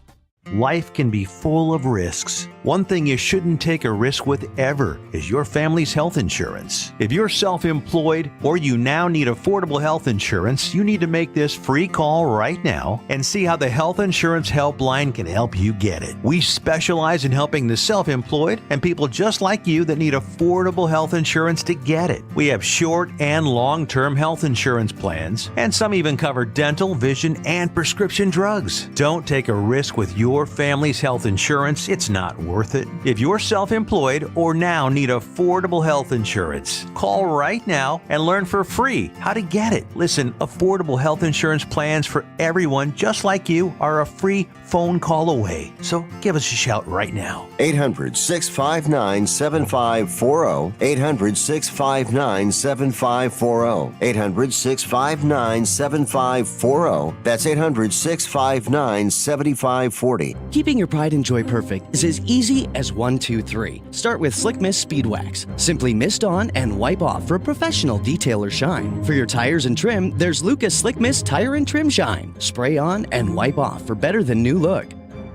Life can be full of risks. One thing you shouldn't take a risk with ever is your family's health insurance. If you're self-employed or you now need affordable health insurance, you need to make this free call right now and see how the Health Insurance Helpline can help you get it. We specialize in helping the self-employed and people just like you that need affordable health insurance to get it. We have short and long-term health insurance plans, and some even cover dental, vision, and prescription drugs. Don't take a risk with your family's health insurance. It's not worth it. If you're self-employed or now need affordable health insurance, call right now and learn for free how to get it. Listen, affordable health insurance plans for everyone just like you are a free phone call away. So give us a shout right now. 800-659-7540. 800-659-7540. 800-659-7540. That's 800-659-7540. Keeping your pride and joy perfect is as easy as 1, 2, 3. Start with Slick Mist Speed Wax. Simply mist on and wipe off for a professional detailer shine. For your tires and trim, there's Lucas Slick Mist Tire and Trim Shine. Spray on and wipe off for better than new look.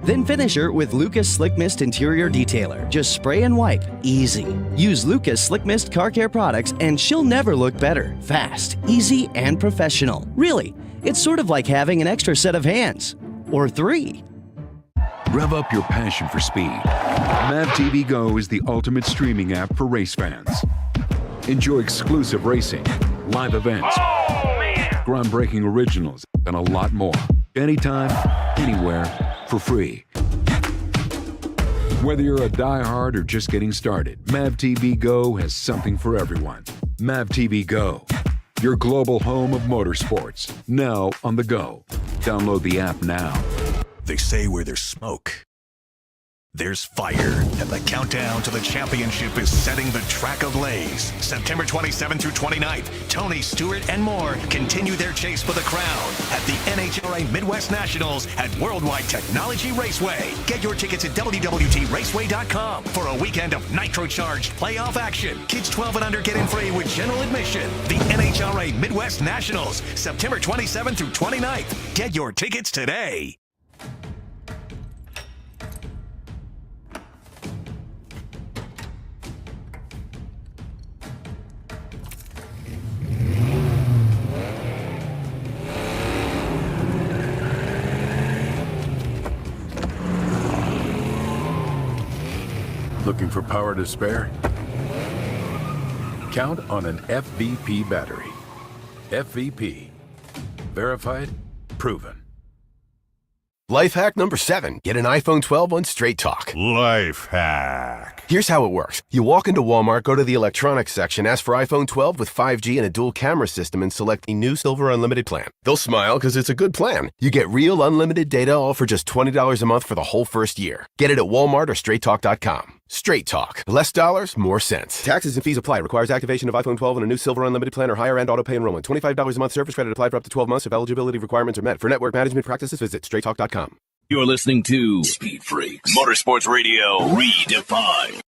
Then finish her with Lucas Slick Mist Interior Detailer. Just spray and wipe. Easy. Use Lucas Slick Mist Car Care products and she'll never look better. Fast, easy, and professional. Really, it's sort of like having an extra set of hands. Or 3. Rev up your passion for speed. MAVTV Go is the ultimate streaming app for race fans. Enjoy exclusive racing, live events, groundbreaking originals, and a lot more. Anytime, anywhere, for free. Whether you're a diehard or just getting started, MAVTV Go has something for everyone. MAVTV Go, your global home of motorsports, now on the go. Download the app now. They say where there's smoke, there's fire, and the countdown to the championship is setting the track ablaze. September 27th through 29th, Tony Stewart and more continue their chase for the crown at the NHRA Midwest Nationals at Worldwide Technology Raceway. Get your tickets at WWTRaceway.com for a weekend of nitro-charged playoff action. Kids 12 and under get in free with general admission. The NHRA Midwest Nationals, September 27th through 29th. Get your tickets today. Looking for power to spare? Count on an FVP battery. FVP. Verified, proven. Life hack number 7. Get an iPhone 12 on Straight Talk. Life hack. Here's how it works. You walk into Walmart, go to the electronics section, ask for iPhone 12 with 5G and a dual camera system, and select the new Silver Unlimited plan. They'll smile because it's a good plan. You get real unlimited data all for just $20 a month for the whole first year. Get it at Walmart or StraightTalk.com. Straight Talk. Less dollars, more sense. Taxes and fees apply. Requires activation of iPhone 12 and a new Silver Unlimited plan or higher end auto pay enrollment. $25 a month service credit applied for up to 12 months if eligibility requirements are met. For network management practices, visit StraightTalk.com. You're listening to Speed Freaks, Motorsports Radio redefined.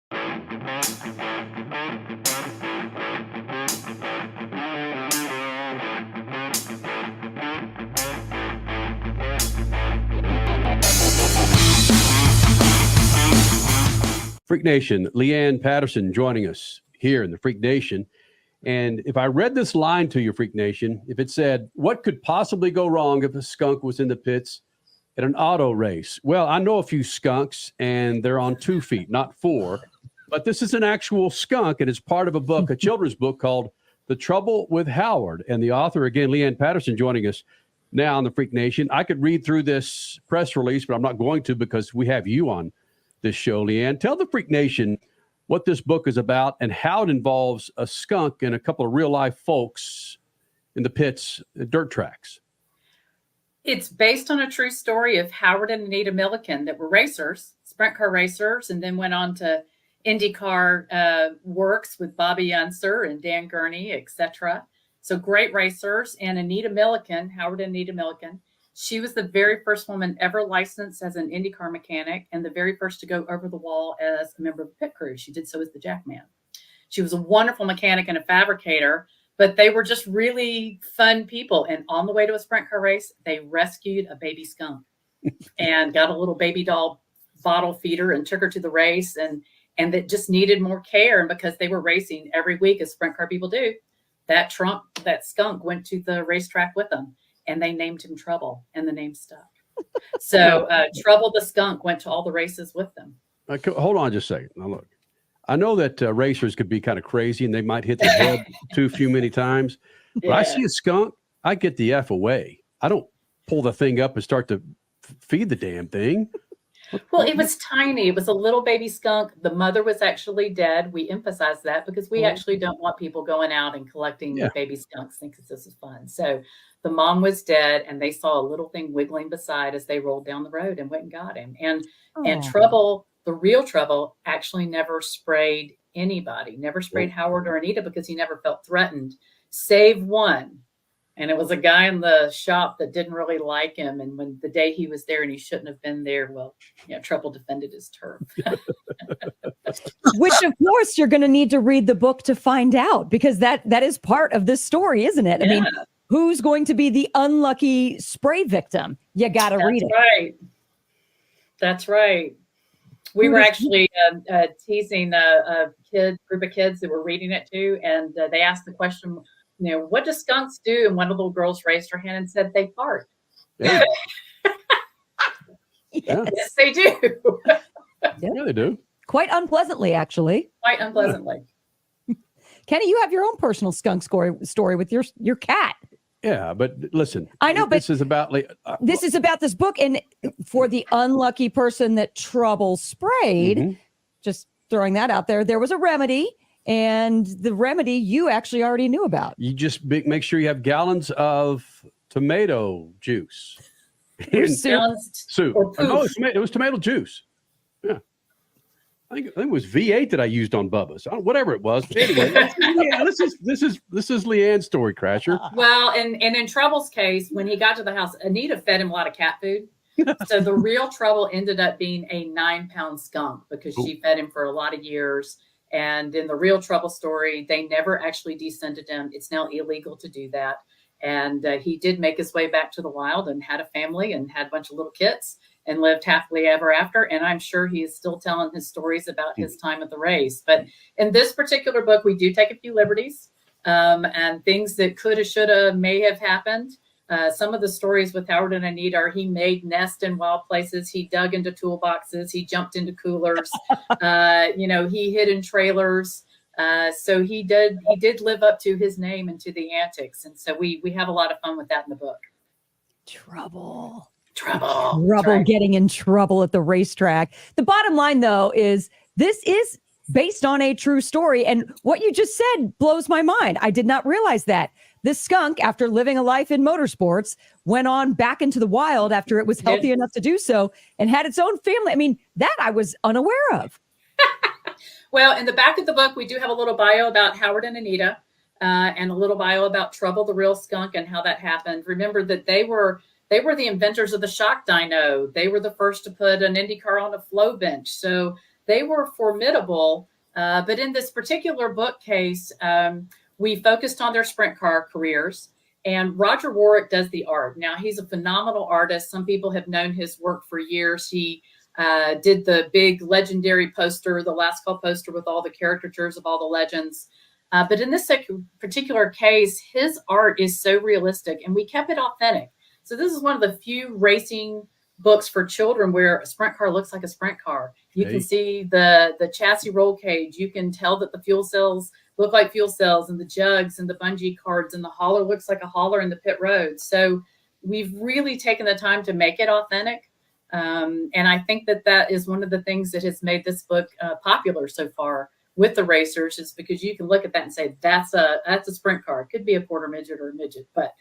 Freak Nation, Leanne Patterson joining us here in the Freak Nation. And if I read this line to you, Freak Nation, if it said, what could possibly go wrong if a skunk was in the pits at an auto race? Well, I know a few skunks, and they're on 2 feet, not 4. But this is an actual skunk, and it's part of a book, a children's book called The Trouble with Howard. And the author, again, Leanne Patterson, joining us now on the Freak Nation. I could read through this press release, but I'm not going to because we have you on this show, Leanne. Tell the Freak Nation what this book is about and how it involves a skunk and a couple of real-life folks in the pits, dirt tracks. It's based on a true story of Howard and Anita Milliken that were racers, sprint car racers, and then went on to IndyCar works with Bobby Unser and Dan Gurney, etc. So great racers. And Anita Milliken, Howard and Anita Milliken, she was the very first woman ever licensed as an IndyCar mechanic and the very first to go over the wall as a member of the pit crew. She did so as the Jackman. She was a wonderful mechanic and a fabricator, but they were just really fun people. And on the way to a sprint car race, they rescued a baby skunk and got a little baby doll bottle feeder and took her to the race. And that just needed more care. And because they were racing every week, as sprint car people do, that skunk went to the racetrack with them. And they named him Trouble, and the name stuck. So Trouble the skunk went to all the races with them. Hold on just a second. Now, look, I know that racers could be kind of crazy, and they might hit the head too many times. But I see a skunk, I get the F away. I don't pull the thing up and start to feed the damn thing. Well, it was tiny. It was a little baby skunk. The mother was actually dead. We emphasize that because we actually don't want people going out and collecting baby skunks because this is fun. So the mom was dead, and they saw a little thing wiggling beside as they rolled down the road and went and got him. And Trouble, the real Trouble, actually never sprayed anybody, never sprayed Howard or Anita because he never felt threatened, save one. And it was a guy in the shop that didn't really like him. And when the day he was there and he shouldn't have been there, well, Trouble defended his turf. Which, of course, you're going to need to read the book to find out, because that is part of this story, isn't it? I mean, who's going to be the unlucky spray victim? You got to read it. Right. That's right. We were actually teasing a group of kids that were reading it too. And they asked the question, what do skunks do? And one of the little girls raised her hand and said, they fart. Yeah. Yes, they do. Yeah, they do. Quite unpleasantly, actually. Quite unpleasantly. Kenny, you have your own personal skunk story with your cat. Yeah, but listen. I know, but this is about this book. And for the unlucky person that Trouble sprayed, just throwing that out there was a remedy. And the remedy you actually already knew about. You just make sure you have gallons of tomato juice. Soup. No, it was tomato juice. Yeah. I think it was V8 that I used on Bubba's. Whatever it was. Anyway, this is Leanne's story, Crasher. Well, and in Trouble's case, when he got to the house, Anita fed him a lot of cat food. So the real Trouble ended up being a 9-pound skunk because she fed him for a lot of years. And in the real Trouble story, they never actually descended him. It's now illegal to do that. And he did make his way back to the wild and had a family and had a bunch of little kids and lived happily ever after. And I'm sure he is still telling his stories about his time at the race. But in this particular book, we do take a few liberties and things that coulda, shoulda, may have happened. Some of the stories with Howard and Anita are he made nests in wild places. He dug into toolboxes. He jumped into coolers. He hid in trailers. So he did live up to his name and to the antics. And so we have a lot of fun with that in the book. Trouble Right. Getting in trouble at the racetrack. The bottom line, though, is this is based on a true story. And what you just said blows my mind. I did not realize that. This skunk, after living a life in motorsports, went on back into the wild after it was healthy enough to do so and had its own family. I mean, that I was unaware of. Well, in the back of the book, we do have a little bio about Howard and Anita and a little bio about Trouble, the real skunk, and how that happened. Remember that they were the inventors of the shock dyno. They were the first to put an IndyCar on a flow bench. So they were formidable. But in this particular book case, we focused on their sprint car careers, and Roger Warwick does the art. Now, he's a phenomenal artist. Some people have known his work for years. He did the big legendary poster, the Last Call poster with all the caricatures of all the legends. But in this particular case, his art is so realistic, and we kept it authentic. So this is one of the few racing books for children where a sprint car looks like a sprint car. You can see the chassis roll cage. You can tell that the fuel cells look like fuel cells, and the jugs and the bungee cords, and the hauler looks like a hauler in the pit road. So we've really taken the time to make it authentic. And I think that is one of the things that has made this book popular so far with the racers, is because you can look at that and say, that's a sprint car. It could be a quarter midget or a midget, but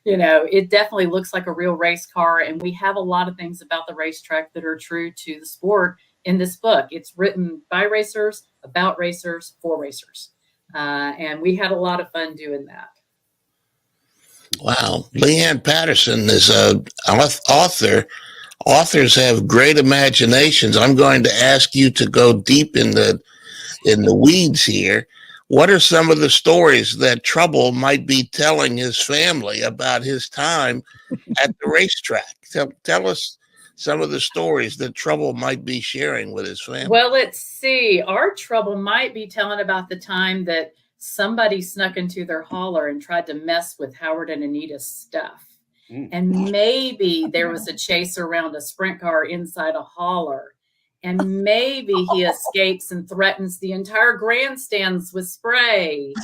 it definitely looks like a real race car. And we have a lot of things about the racetrack that are true to the sport in this book. It's written by racers, about racers, for racers. And we had a lot of fun doing that. Wow. Leanne Patterson is an author. Authors have great imaginations. I'm going to ask you to go deep in the weeds here. What are some of the stories that Trouble might be telling his family about his time at the racetrack? Tell us some of the stories that Trouble might be sharing with his family. Well, let's see. Our Trouble might be telling about the time that somebody snuck into their hauler and tried to mess with Howard and Anita's stuff. And maybe there was a chase around a sprint car inside a hauler. And maybe he escapes and threatens the entire grandstands with spray.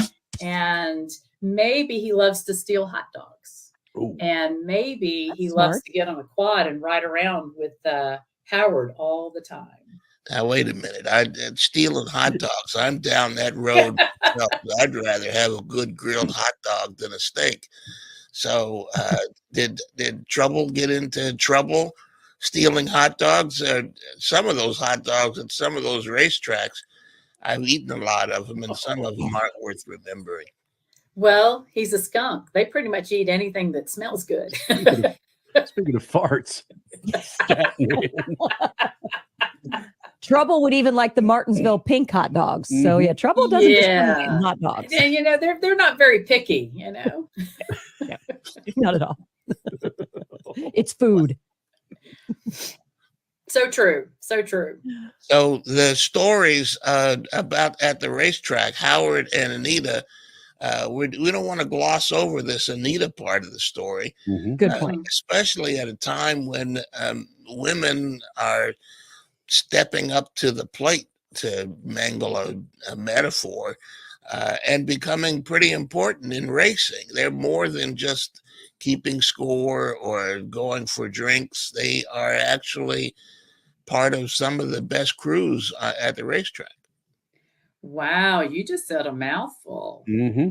And maybe he loves to steal hot dogs. Ooh. And maybe he loves to get on a quad and ride around with Howard all the time. Now, wait a minute. Stealing hot dogs. I'm down that road. I'd rather have a good grilled hot dog than a steak. So did Trouble get into trouble stealing hot dogs? Some of those hot dogs at some of those racetracks, I've eaten a lot of them, and some of them aren't worth remembering. Well, he's a skunk. They pretty much eat anything that smells good. Speaking of farts. Trouble would even like the Martinsville pink hot dogs. So yeah, Trouble doesn't discriminate in hot dogs. And they're not very picky, Yeah, not at all. It's food. So true. So true. So the stories about at the racetrack, Howard and Anita, we don't want to gloss over this Anita part of the story. Good point. Especially at a time when women are stepping up to the plate, to mangle a metaphor, and becoming pretty important in racing. They're more than just keeping score or going for drinks. They are actually part of some of the best crews at the racetrack. Wow, you just said a mouthful. Mm-hmm.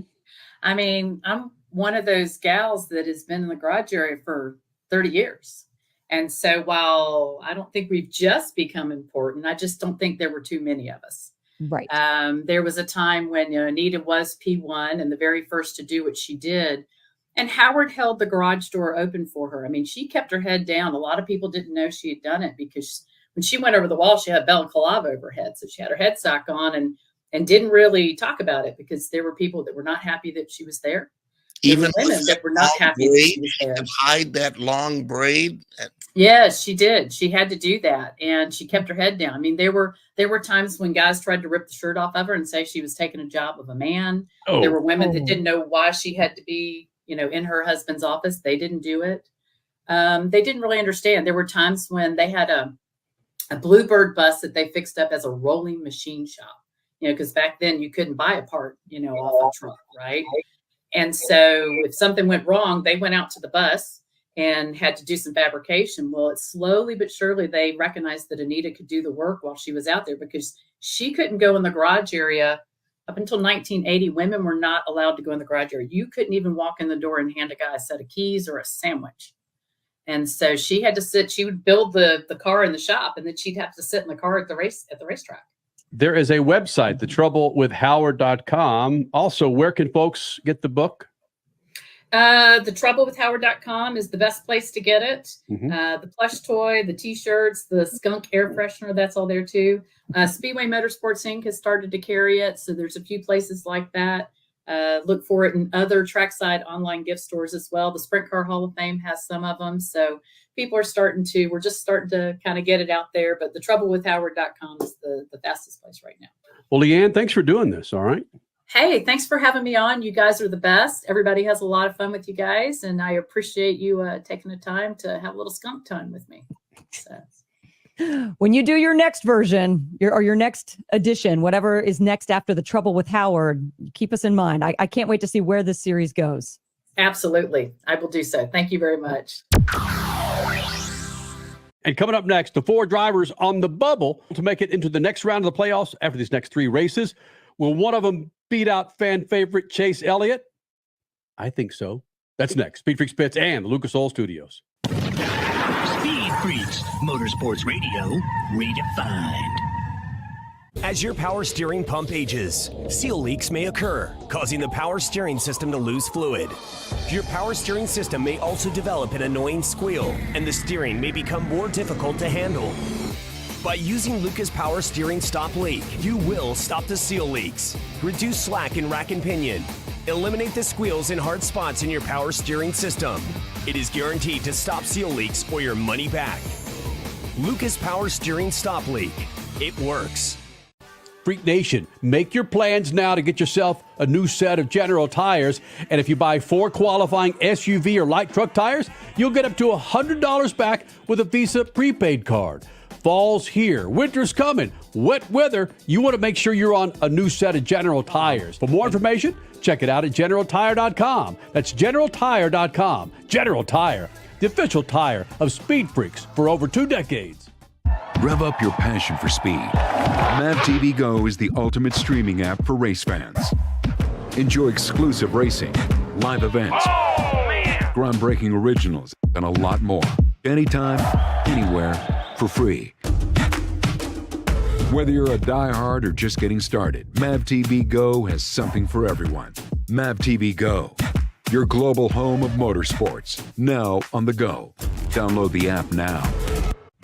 I mean, I'm one of those gals that has been in the garage area for 30 years. And so while I don't think we've just become important, I just don't think there were too many of us. Right. There was a time when Anita was P1 and the very first to do what she did. And Howard held the garage door open for her. I mean, she kept her head down. A lot of people didn't know she had done it because when she went over the wall, she had balaclava over her head. So she had her head sock on and didn't really talk about it because there were people that were not happy that she was there. Even women that were not happy that she was there. Hide that long braid. Yes, she did. She had to do that, and she kept her head down. I mean, there were times when guys tried to rip the shirt off of her and say she was taking a job of a man. Oh. There were women that didn't know why she had to be, in her husband's office. They didn't do it. They didn't really understand. There were times when they had a Bluebird bus that they fixed up as a rolling machine shop. Because back then you couldn't buy a part, off a truck, right? And so if something went wrong, they went out to the bus and had to do some fabrication. Well, it's slowly but surely they recognized that Anita could do the work while she was out there because she couldn't go in the garage area. Up until 1980, women were not allowed to go in the garage area. You couldn't even walk in the door and hand a guy a set of keys or a sandwich. And so she had to sit, she would build the car in the shop, and then she'd have to sit in the car at the racetrack. There is a website, thetroublewithhoward.com. Also, where can folks get the book? Thetroublewithhoward.com is the best place to get it. Mm-hmm. The plush toy, the t-shirts, the skunk air freshener, that's all there too. Speedway Motorsports Inc. has started to carry it. So there's a few places like that. Look for it in other trackside online gift stores as well. The Sprint Car Hall of Fame has some of them. So people are we're just starting to kind of get it out there, but thetroublewithhoward.com is the fastest place right now. Well, Leanne, thanks for doing this. All right. Hey, thanks for having me on. You guys are the best. Everybody has a lot of fun with you guys, and I appreciate you taking the time to have a little skunk time with me. So. When you do your next version, your next edition, whatever is next after the Trouble with Howard, keep us in mind. I can't wait to see where this series goes. Absolutely. I will do so. Thank you very much. And coming up next, the 4 drivers on the bubble to make it into the next round of the playoffs after these next 3 races. Will one of them beat out fan favorite Chase Elliott? I think so. That's next. Speed Freaks Pits and the Lucas Oil Studios. Speed Freaks, Motorsports Radio, redefined. As your power steering pump ages, seal leaks may occur, causing the power steering system to lose fluid. Your power steering system may also develop an annoying squeal, and the steering may become more difficult to handle. By using Lucas Power Steering Stop Leak, you will stop the seal leaks, reduce slack in rack and pinion, eliminate the squeals and hard spots in your power steering system. It is guaranteed to stop seal leaks or your money back. Lucas Power Steering Stop Leak. It works. Freak Nation, make your plans now to get yourself a new set of General tires. And if you buy 4 qualifying SUV or light truck tires, you'll get up to $100 back with a Visa prepaid card. Fall's here. Winter's coming. Wet weather. You want to make sure you're on a new set of General tires. For more information, check it out at GeneralTire.com. That's GeneralTire.com. General Tire, the official tire of Speed Freaks for over 2 decades. Rev up your passion for speed. Mav TV Go is the ultimate streaming app for race fans. Enjoy exclusive racing, live events, groundbreaking originals, and a lot more. Anytime, anywhere, for free. Whether you're a diehard or just getting started, Mav TV Go has something for everyone. Mav TV Go, your global home of motorsports, now on the go. Download the app now.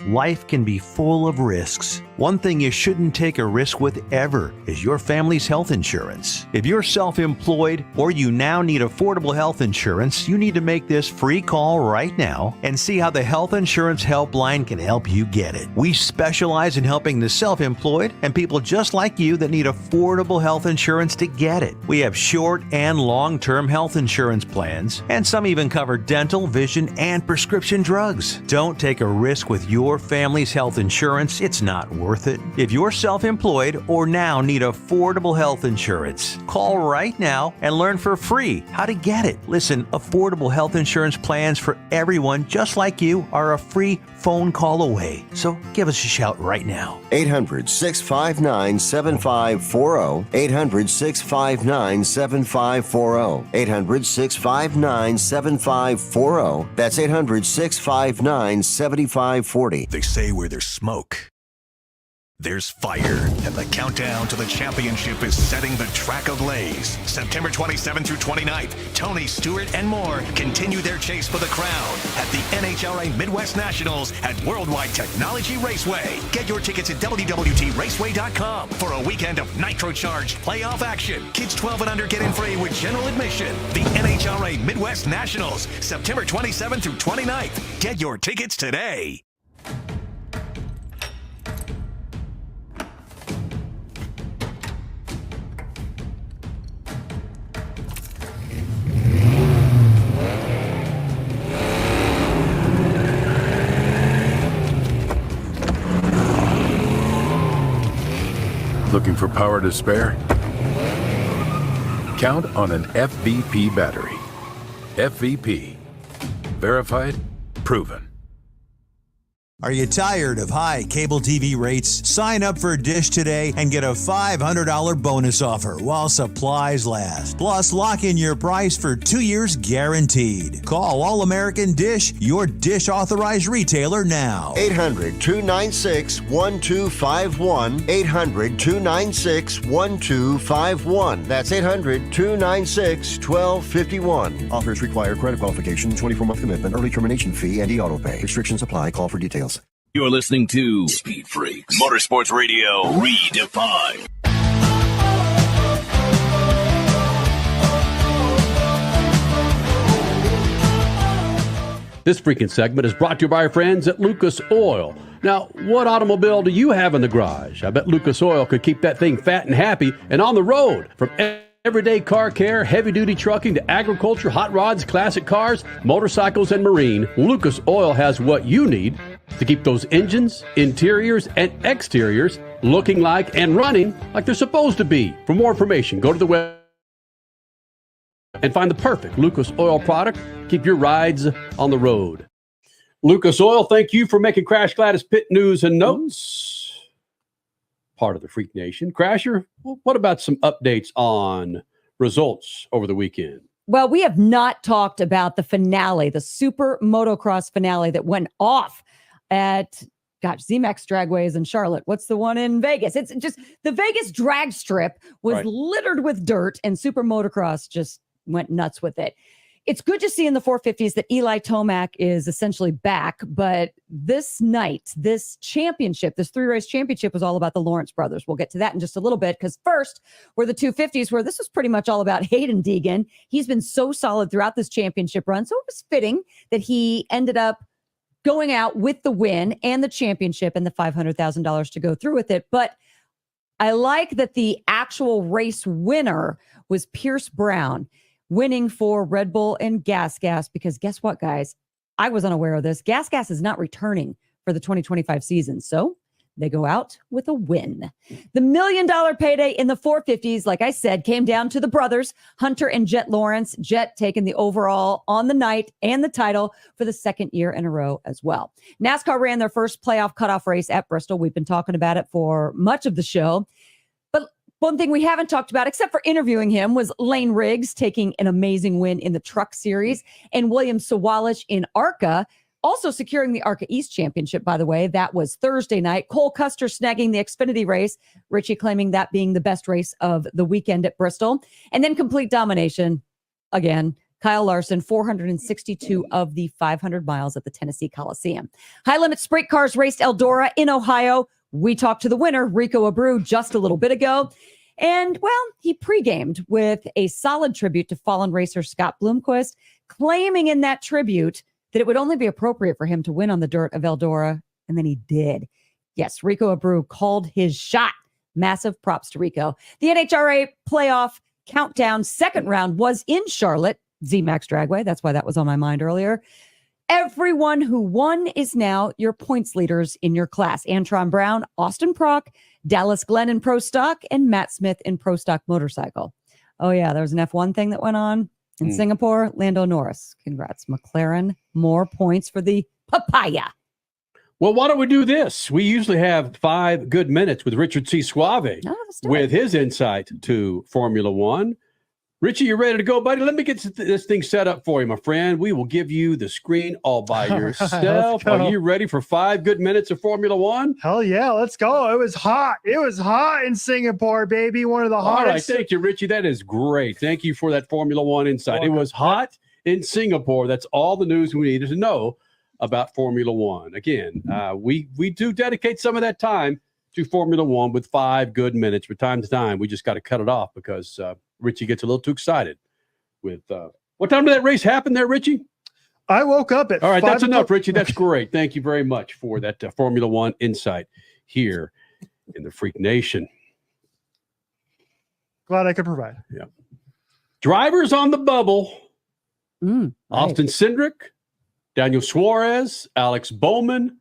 Life can be full of risks. One thing you shouldn't take a risk with ever is your family's health insurance. If you're self-employed or you now need affordable health insurance, you need to make this free call right now and see how the Health Insurance Helpline can help you get it. We specialize in helping the self-employed and people just like you that need affordable health insurance to get it. We have short and long-term health insurance plans, and some even cover dental, vision, and prescription drugs. Don't take a risk with your family's health insurance. It's not worth it. If you're self-employed or now need affordable health insurance, call right now and learn for free how to get it. Listen, affordable health insurance plans for everyone just like you are a free phone call away. So give us a shout right now. 800-659-7540. 800-659-7540. 800-659-7540. That's 800-659-7540. They say where there's smoke, there's fire, and the countdown to the championship is setting the track ablaze. September 27th through 29th, Tony Stewart and more continue their chase for the crown at the NHRA Midwest Nationals at Worldwide Technology Raceway. Get your tickets at WWTRaceway.com for a weekend of nitro-charged playoff action. Kids 12 and under get in free with general admission. The NHRA Midwest Nationals, September 27th through 29th. Get your tickets today. Looking for power to spare? Count on an FVP battery. FVP. Verified, proven. Are you tired of high cable TV rates? Sign up for Dish today and get a $500 bonus offer while supplies last. Plus, lock in your price for 2 years guaranteed. Call All American Dish, your Dish authorized retailer now. 800-296-1251. 800-296-1251. That's 800-296-1251. Offers require credit qualification, 24-month commitment, early termination fee, and e-auto pay. Restrictions apply. Call for details. You're listening to Speed Freaks, Motorsports Radio redefined. This freaking segment is brought to you by our friends at Lucas Oil. Now, what automobile do you have in the garage? I bet Lucas Oil could keep that thing fat and happy and on the road. From Everyday car care, heavy-duty trucking to agriculture, hot rods, classic cars, motorcycles, and marine, Lucas Oil has what you need to keep those engines, interiors, and exteriors looking like and running like they're supposed to be. For more information, go to the web and find the perfect Lucas Oil product. Keep your rides on the road. Lucas Oil, thank you for making Crash Gladys Pit News and Notes part of the Freak Nation. Crasher, what about some updates on results over the weekend? Well, we have not talked about the finale, the Super Motocross finale that went off at, ZMAX Dragways in Charlotte. What's the one in Vegas? It's just the Vegas drag strip was littered with dirt, and Super Motocross just went nuts with it. It's good to see in the 450s that Eli Tomac is essentially back, but this night, this championship, this 3-race championship was all about the Lawrence brothers. We'll get to that in just a little bit, because first were the 250s, where this was pretty much all about Hayden Deegan. He's been so solid throughout this championship run, so it was fitting that he ended up going out with the win and the championship and the $500,000 to go through with it. But I like that the actual race winner was Pierce Brown, winning for Red Bull and Gas, because guess what, guys? I was unaware of this. Gas is not returning for the 2025 season, so they go out with a win. The $1 million payday in the 450s, like I said, came down to the brothers, Hunter and Jet Lawrence. Jet taking the overall on the night and the title for the second year in a row as well. NASCAR ran their first playoff cutoff race at Bristol. We've been talking about it for much of the show. One thing we haven't talked about, except for interviewing him, was Lane Riggs taking an amazing win in the Truck Series, and William Sawalich in ARCA, also securing the ARCA East Championship, by the way. That was Thursday night. Cole Custer snagging the Xfinity race, Richie claiming that being the best race of the weekend at Bristol. And then complete domination, again, Kyl Larson, 462 of the 500 miles at the Tennessee Coliseum. High-limit sprint cars raced Eldora in Ohio. We talked to the winner, Rico Abreu, just a little bit ago. And, well, he pre-gamed with a solid tribute to fallen racer Scott Bloomquist, claiming in that tribute that it would only be appropriate for him to win on the dirt of Eldora. And then he did. Yes, Rico Abreu called his shot. Massive props to Rico. The NHRA playoff countdown second round was in Charlotte, ZMAX Dragway. That's why that was on my mind earlier. Everyone who won is now your points leaders in your class. Antron Brown, Austin Prock, Dallas Glenn in Pro Stock, and Matt Smith in Pro Stock Motorcycle. Oh, yeah, there was an F1 thing that went on in Singapore. Lando Norris. Congrats, McLaren. More points for the papaya. Well, why don't we do this? We usually have 5 good minutes with Richard C. Suave with his insight to Formula One. Richie, you ready to go, buddy? Let me get this thing set up for you, my friend. We will give you the screen all by yourself. Are you ready for 5 good minutes of Formula One? Hell yeah, let's go. It was hot. It was hot in Singapore, baby. One of the hottest. All right, thank you, Richie. That is great. Thank you for that Formula One insight. It was hot in Singapore. That's all the news we needed to know about Formula One. Again, we do dedicate some of that time to Formula One with 5 good minutes. From time to time, we just got to cut it off because Richie gets a little too excited with what time did that race happen there, Richie? I woke up at all right, that's enough, Richie. That's great. Thank you very much for that Formula One insight here in the Freak Nation. Glad I could provide. Yeah. Drivers on the bubble. Austin Cindric, Daniel Suarez, Alex Bowman,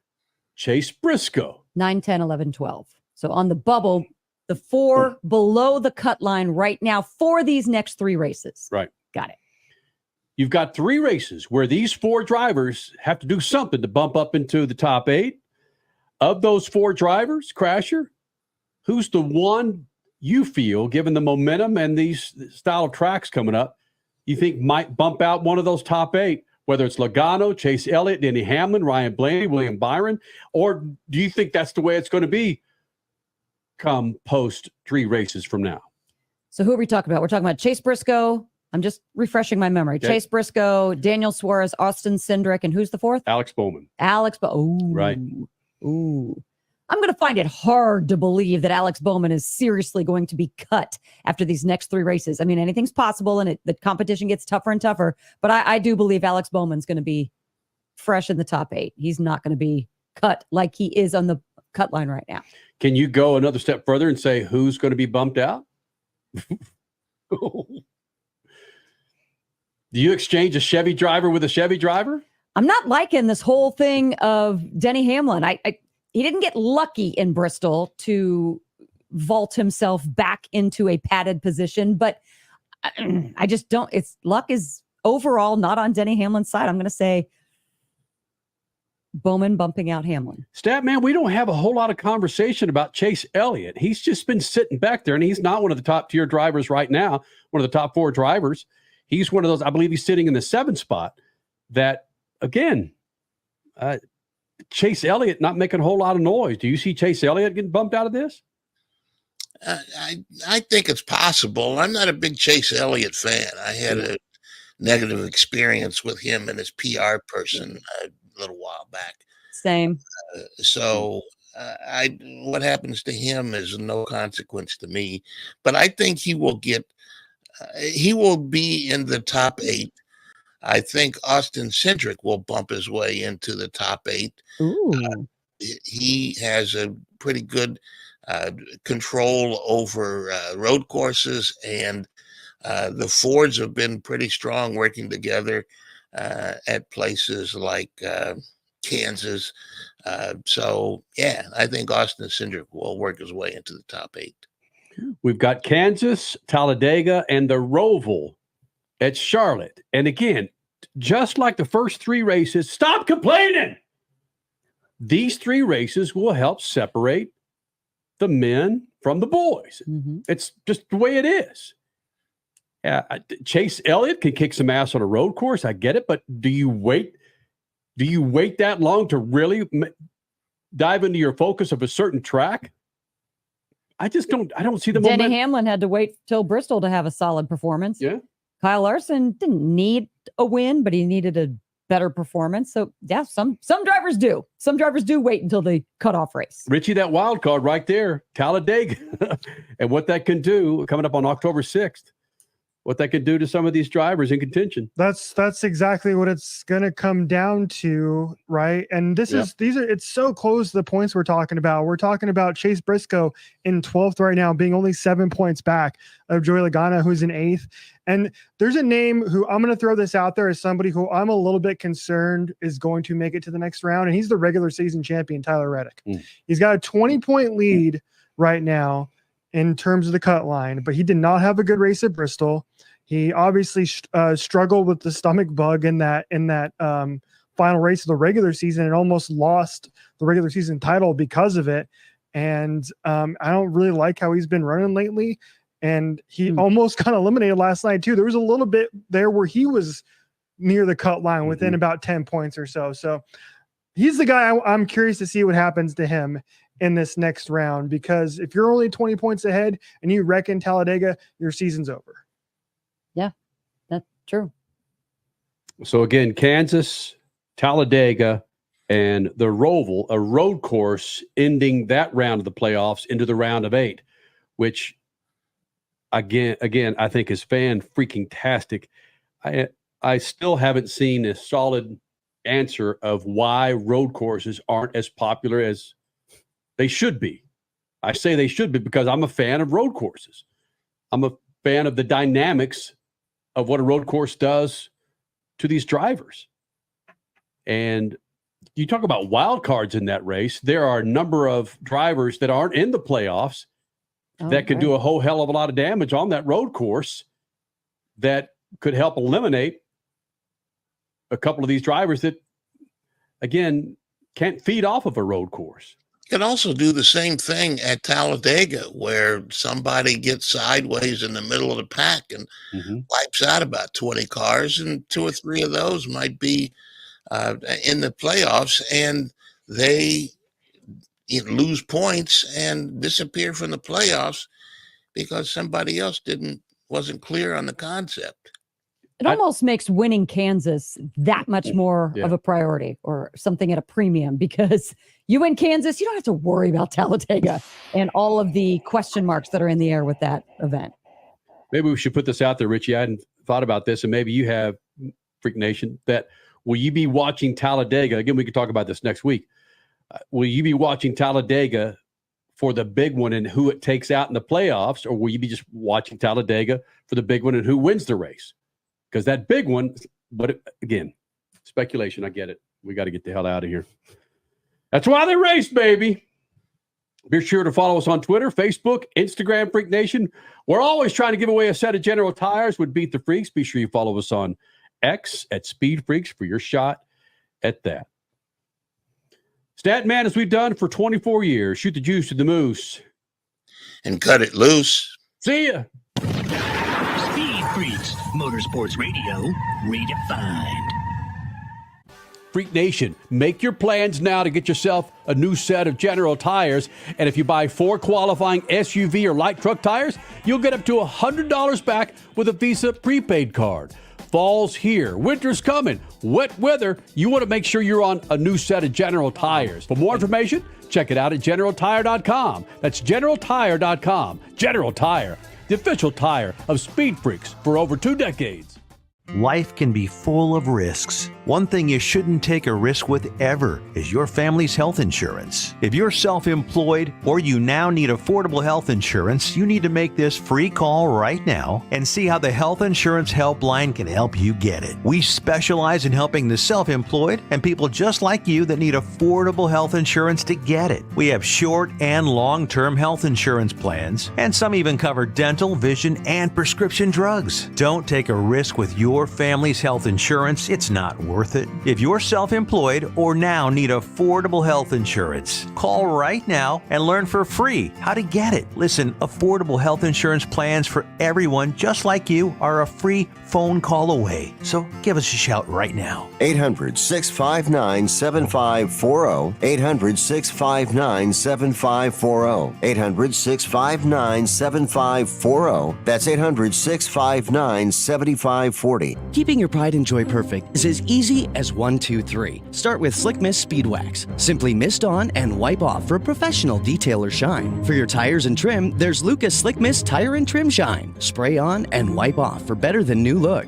Chase Briscoe. 9, 10, 11, 12. So on the bubble, the 4 below the cut line right now for these next 3 races. Right. Got it. You've got 3 races where these 4 drivers have to do something to bump up into the top 8. Of those 4 drivers, Crasher, who's the one you feel, given the momentum and these style of tracks coming up, you think might bump out one of those top 8? Whether it's Logano, Chase Elliott, Denny Hamlin, Ryan Blaney, William Byron, or do you think that's the way it's going to be come post 3 races from now? So who are we talking about? We're talking about Chase Briscoe. I'm just refreshing my memory. Okay. Chase Briscoe, Daniel Suarez, Austin Cindric, and who's the 4th? Alex Bowman. Right. Ooh. I'm going to find it hard to believe that Alex Bowman is seriously going to be cut after these next 3 races. I mean, anything's possible, and the competition gets tougher and tougher. But I do believe Alex Bowman's going to be fresh in the top 8. He's not going to be cut like he is on the cut line right now. Can you go another step further and say who's going to be bumped out? Go Do you exchange a Chevy driver with a Chevy driver? I'm not liking this whole thing of Denny Hamlin. He didn't get lucky in Bristol to vault himself back into a padded position, but I just don't. It's luck is overall not on Denny Hamlin's side. I'm going to say Bowman bumping out Hamlin. Statman, we don't have a whole lot of conversation about Chase Elliott. He's just been sitting back there, and he's not one of the top tier drivers right now, one of the top 4 drivers. He's one of those, I believe he's sitting in the 7th spot that, again, Chase Elliott not making a whole lot of noise. Do you see Chase Elliott getting bumped out of this? I think it's possible. I'm not a big Chase Elliott fan. I had a negative experience with him and his PR person a little while back. Same. What happens to him is no consequence to me. But I think he will be in the top 8. I think Austin Cindric will bump his way into the top 8. He has a pretty good control over road courses, and the Fords have been pretty strong working together at places like Kansas. I think Austin Cindric will work his way into the top 8. We've got Kansas, Talladega, and the Roval at Charlotte. And again, just like the first 3 races, stop complaining. These 3 races will help separate the men from the boys. It's just the way it is. Chase Elliott can kick some ass on a road course. I get it, but do you wait that long to really dive into your focus of a certain track? I don't see the Denny momentum. Hamlin had to wait till Bristol to have a solid performance. Yeah. Kyl Larson didn't need a win, but he needed a better performance. So yeah, some drivers do. Some drivers do wait until the cutoff race. Richie, that wild card right there, Talladega, and what that can do coming up on October 6th. What that could do to some of these drivers in contention. That's exactly what it's going to come down to, right? And it's so close to the points we're talking about. We're talking about Chase Briscoe in 12th right now, being only 7 points back of Joey Logano, who's in 8th. And there's a name who I'm going to throw this out there as somebody who I'm a little bit concerned is going to make it to the next round, and he's the regular season champion, Tyler Reddick. He's got a 20-point lead right now in terms of the cut line, but he did not have a good race at Bristol. He obviously struggled with the stomach bug in that final race of the regular season and almost lost the regular season title because of it. And I don't really like how he's been running lately. And he almost got eliminated last night too. There was a little bit there where he was near the cut line within about 10 points or so. So he's the guy I'm curious to see what happens to him in this next round, because if you're only 20 points ahead and you reckon Talladega, your season's over. Yeah, that's true. So again, Kansas, Talladega, and the Roval, a road course ending that round of the playoffs into the round of 8, which again, I think is fan-freaking-tastic. I still haven't seen a solid answer of why road courses aren't as popular as they should be. I say they should be because I'm a fan of road courses. I'm a fan of the dynamics of what a road course does to these drivers. And you talk about wild cards in that race. There are a number of drivers that aren't in the playoffs that could do a whole hell of a lot of damage on that road course that could help eliminate a couple of these drivers that, again, can't feed off of a road course. You can also do the same thing at Talladega, where somebody gets sideways in the middle of the pack and wipes out about 20 cars, and 2 or 3 of those might be in the playoffs, and they lose points and disappear from the playoffs because somebody else wasn't clear on the concept. It almost makes winning Kansas that much more of a priority, or something at a premium, because you win Kansas, you don't have to worry about Talladega and all of the question marks that are in the air with that event. Maybe we should put this out there, Richie. I hadn't thought about this, and maybe you have, Freak Nation, that will you be watching Talladega? Again, we can talk about this next week. Will you be watching Talladega for the big one and who it takes out in the playoffs, or will you be just watching Talladega for the big one and who wins the race? Because that big one, but again, speculation, I get it. We got to get the hell out of here. That's why they race, baby. Be sure to follow us on Twitter, Facebook, Instagram, Freak Nation. We're always trying to give away a set of General Tires with Beat the Freaks. Be sure you follow us on X at SpeedFreaks for your shot at that. Stat Man, as we've done for 24 years, shoot the juice to the moose. And cut it loose. See ya. Speed Freaks, Motorsports Radio, redefined. Freak Nation, make your plans now to get yourself a new set of General Tires. And if you buy 4 qualifying SUV or light truck tires, you'll get up to $100 back with a Visa prepaid card. Fall's here. Winter's coming. Wet weather. You want to make sure you're on a new set of General Tires. For more information, check it out at GeneralTire.com. That's GeneralTire.com. General Tire, the official tire of Speed Freaks for over 2 decades. Life can be full of risks. One thing you shouldn't take a risk with ever is your family's health insurance. If you're self-employed or you now need affordable health insurance, you need to make this free call right now and see how the Health Insurance Helpline can help you get it. We specialize in helping the self-employed and people just like you that need affordable health insurance to get it. We have short and long-term health insurance plans, and some even cover dental, vision, and prescription drugs. Don't take a risk with your family's health insurance. It's not worth it. If you're self-employed or now need affordable health insurance, call right now and learn for free how to get it. Listen, affordable health insurance plans for everyone just like you are a free phone call away. So give us a shout right now. 800-659-7540. 800-659-7540. 800-659-7540. That's 800-659-7540. Keeping your pride and joy perfect is as easy as 1, 2, 3. Start with Slick Mist Speed Wax. Simply mist on and wipe off for a professional detailer shine. For your tires and trim, there's Lucas Slick Mist Tire and Trim Shine. Spray on and wipe off for better than new look.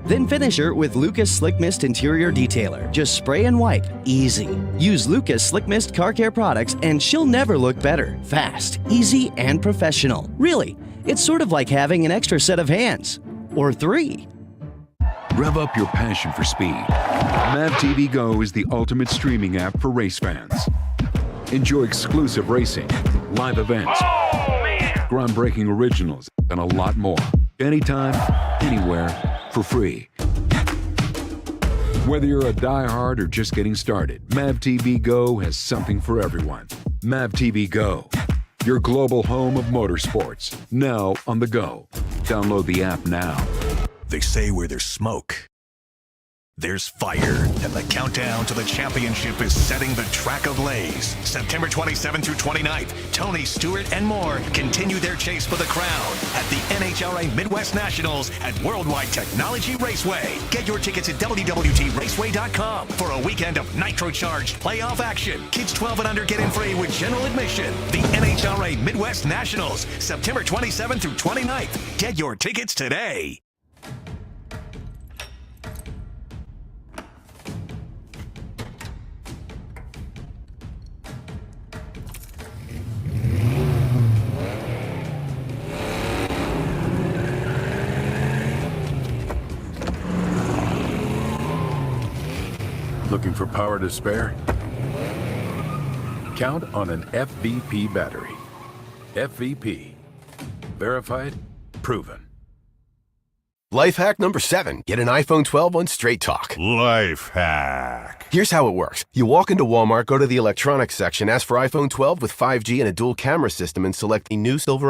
Then finish her with Lucas Slick Mist Interior Detailer. Just spray and wipe. Easy. Use Lucas Slick Mist Car Care products and she'll never look better. Fast, easy, and professional. Really, it's sort of like having an extra set of hands. Or 3. Rev up your passion for speed. Mav TV Go is the ultimate streaming app for race fans. Enjoy exclusive racing, live events, groundbreaking originals, and a lot more. Anytime, anywhere, for free. Whether you're a diehard or just getting started, Mav TV Go has something for everyone. Mav TV Go, your global home of motorsports, now on the go. Download the app now. They say where there's smoke, there's fire, and the countdown to the championship is setting the track ablaze. September 27th through 29th, Tony Stewart and more continue their chase for the crown at the NHRA Midwest Nationals at Worldwide Technology Raceway. Get your tickets at WWTRaceway.com for a weekend of nitro-charged playoff action. Kids 12 and under get in free with general admission. The NHRA Midwest Nationals, September 27th through 29th. Get your tickets today. Looking for power to spare? Count on an FVP battery. FVP. Verified, proven. Life hack number 7. Get an iPhone 12 on Straight Talk. Life hack. Here's how it works. You walk into Walmart, go to the electronics section, ask for iPhone 12 with 5G and a dual camera system, and select the new silver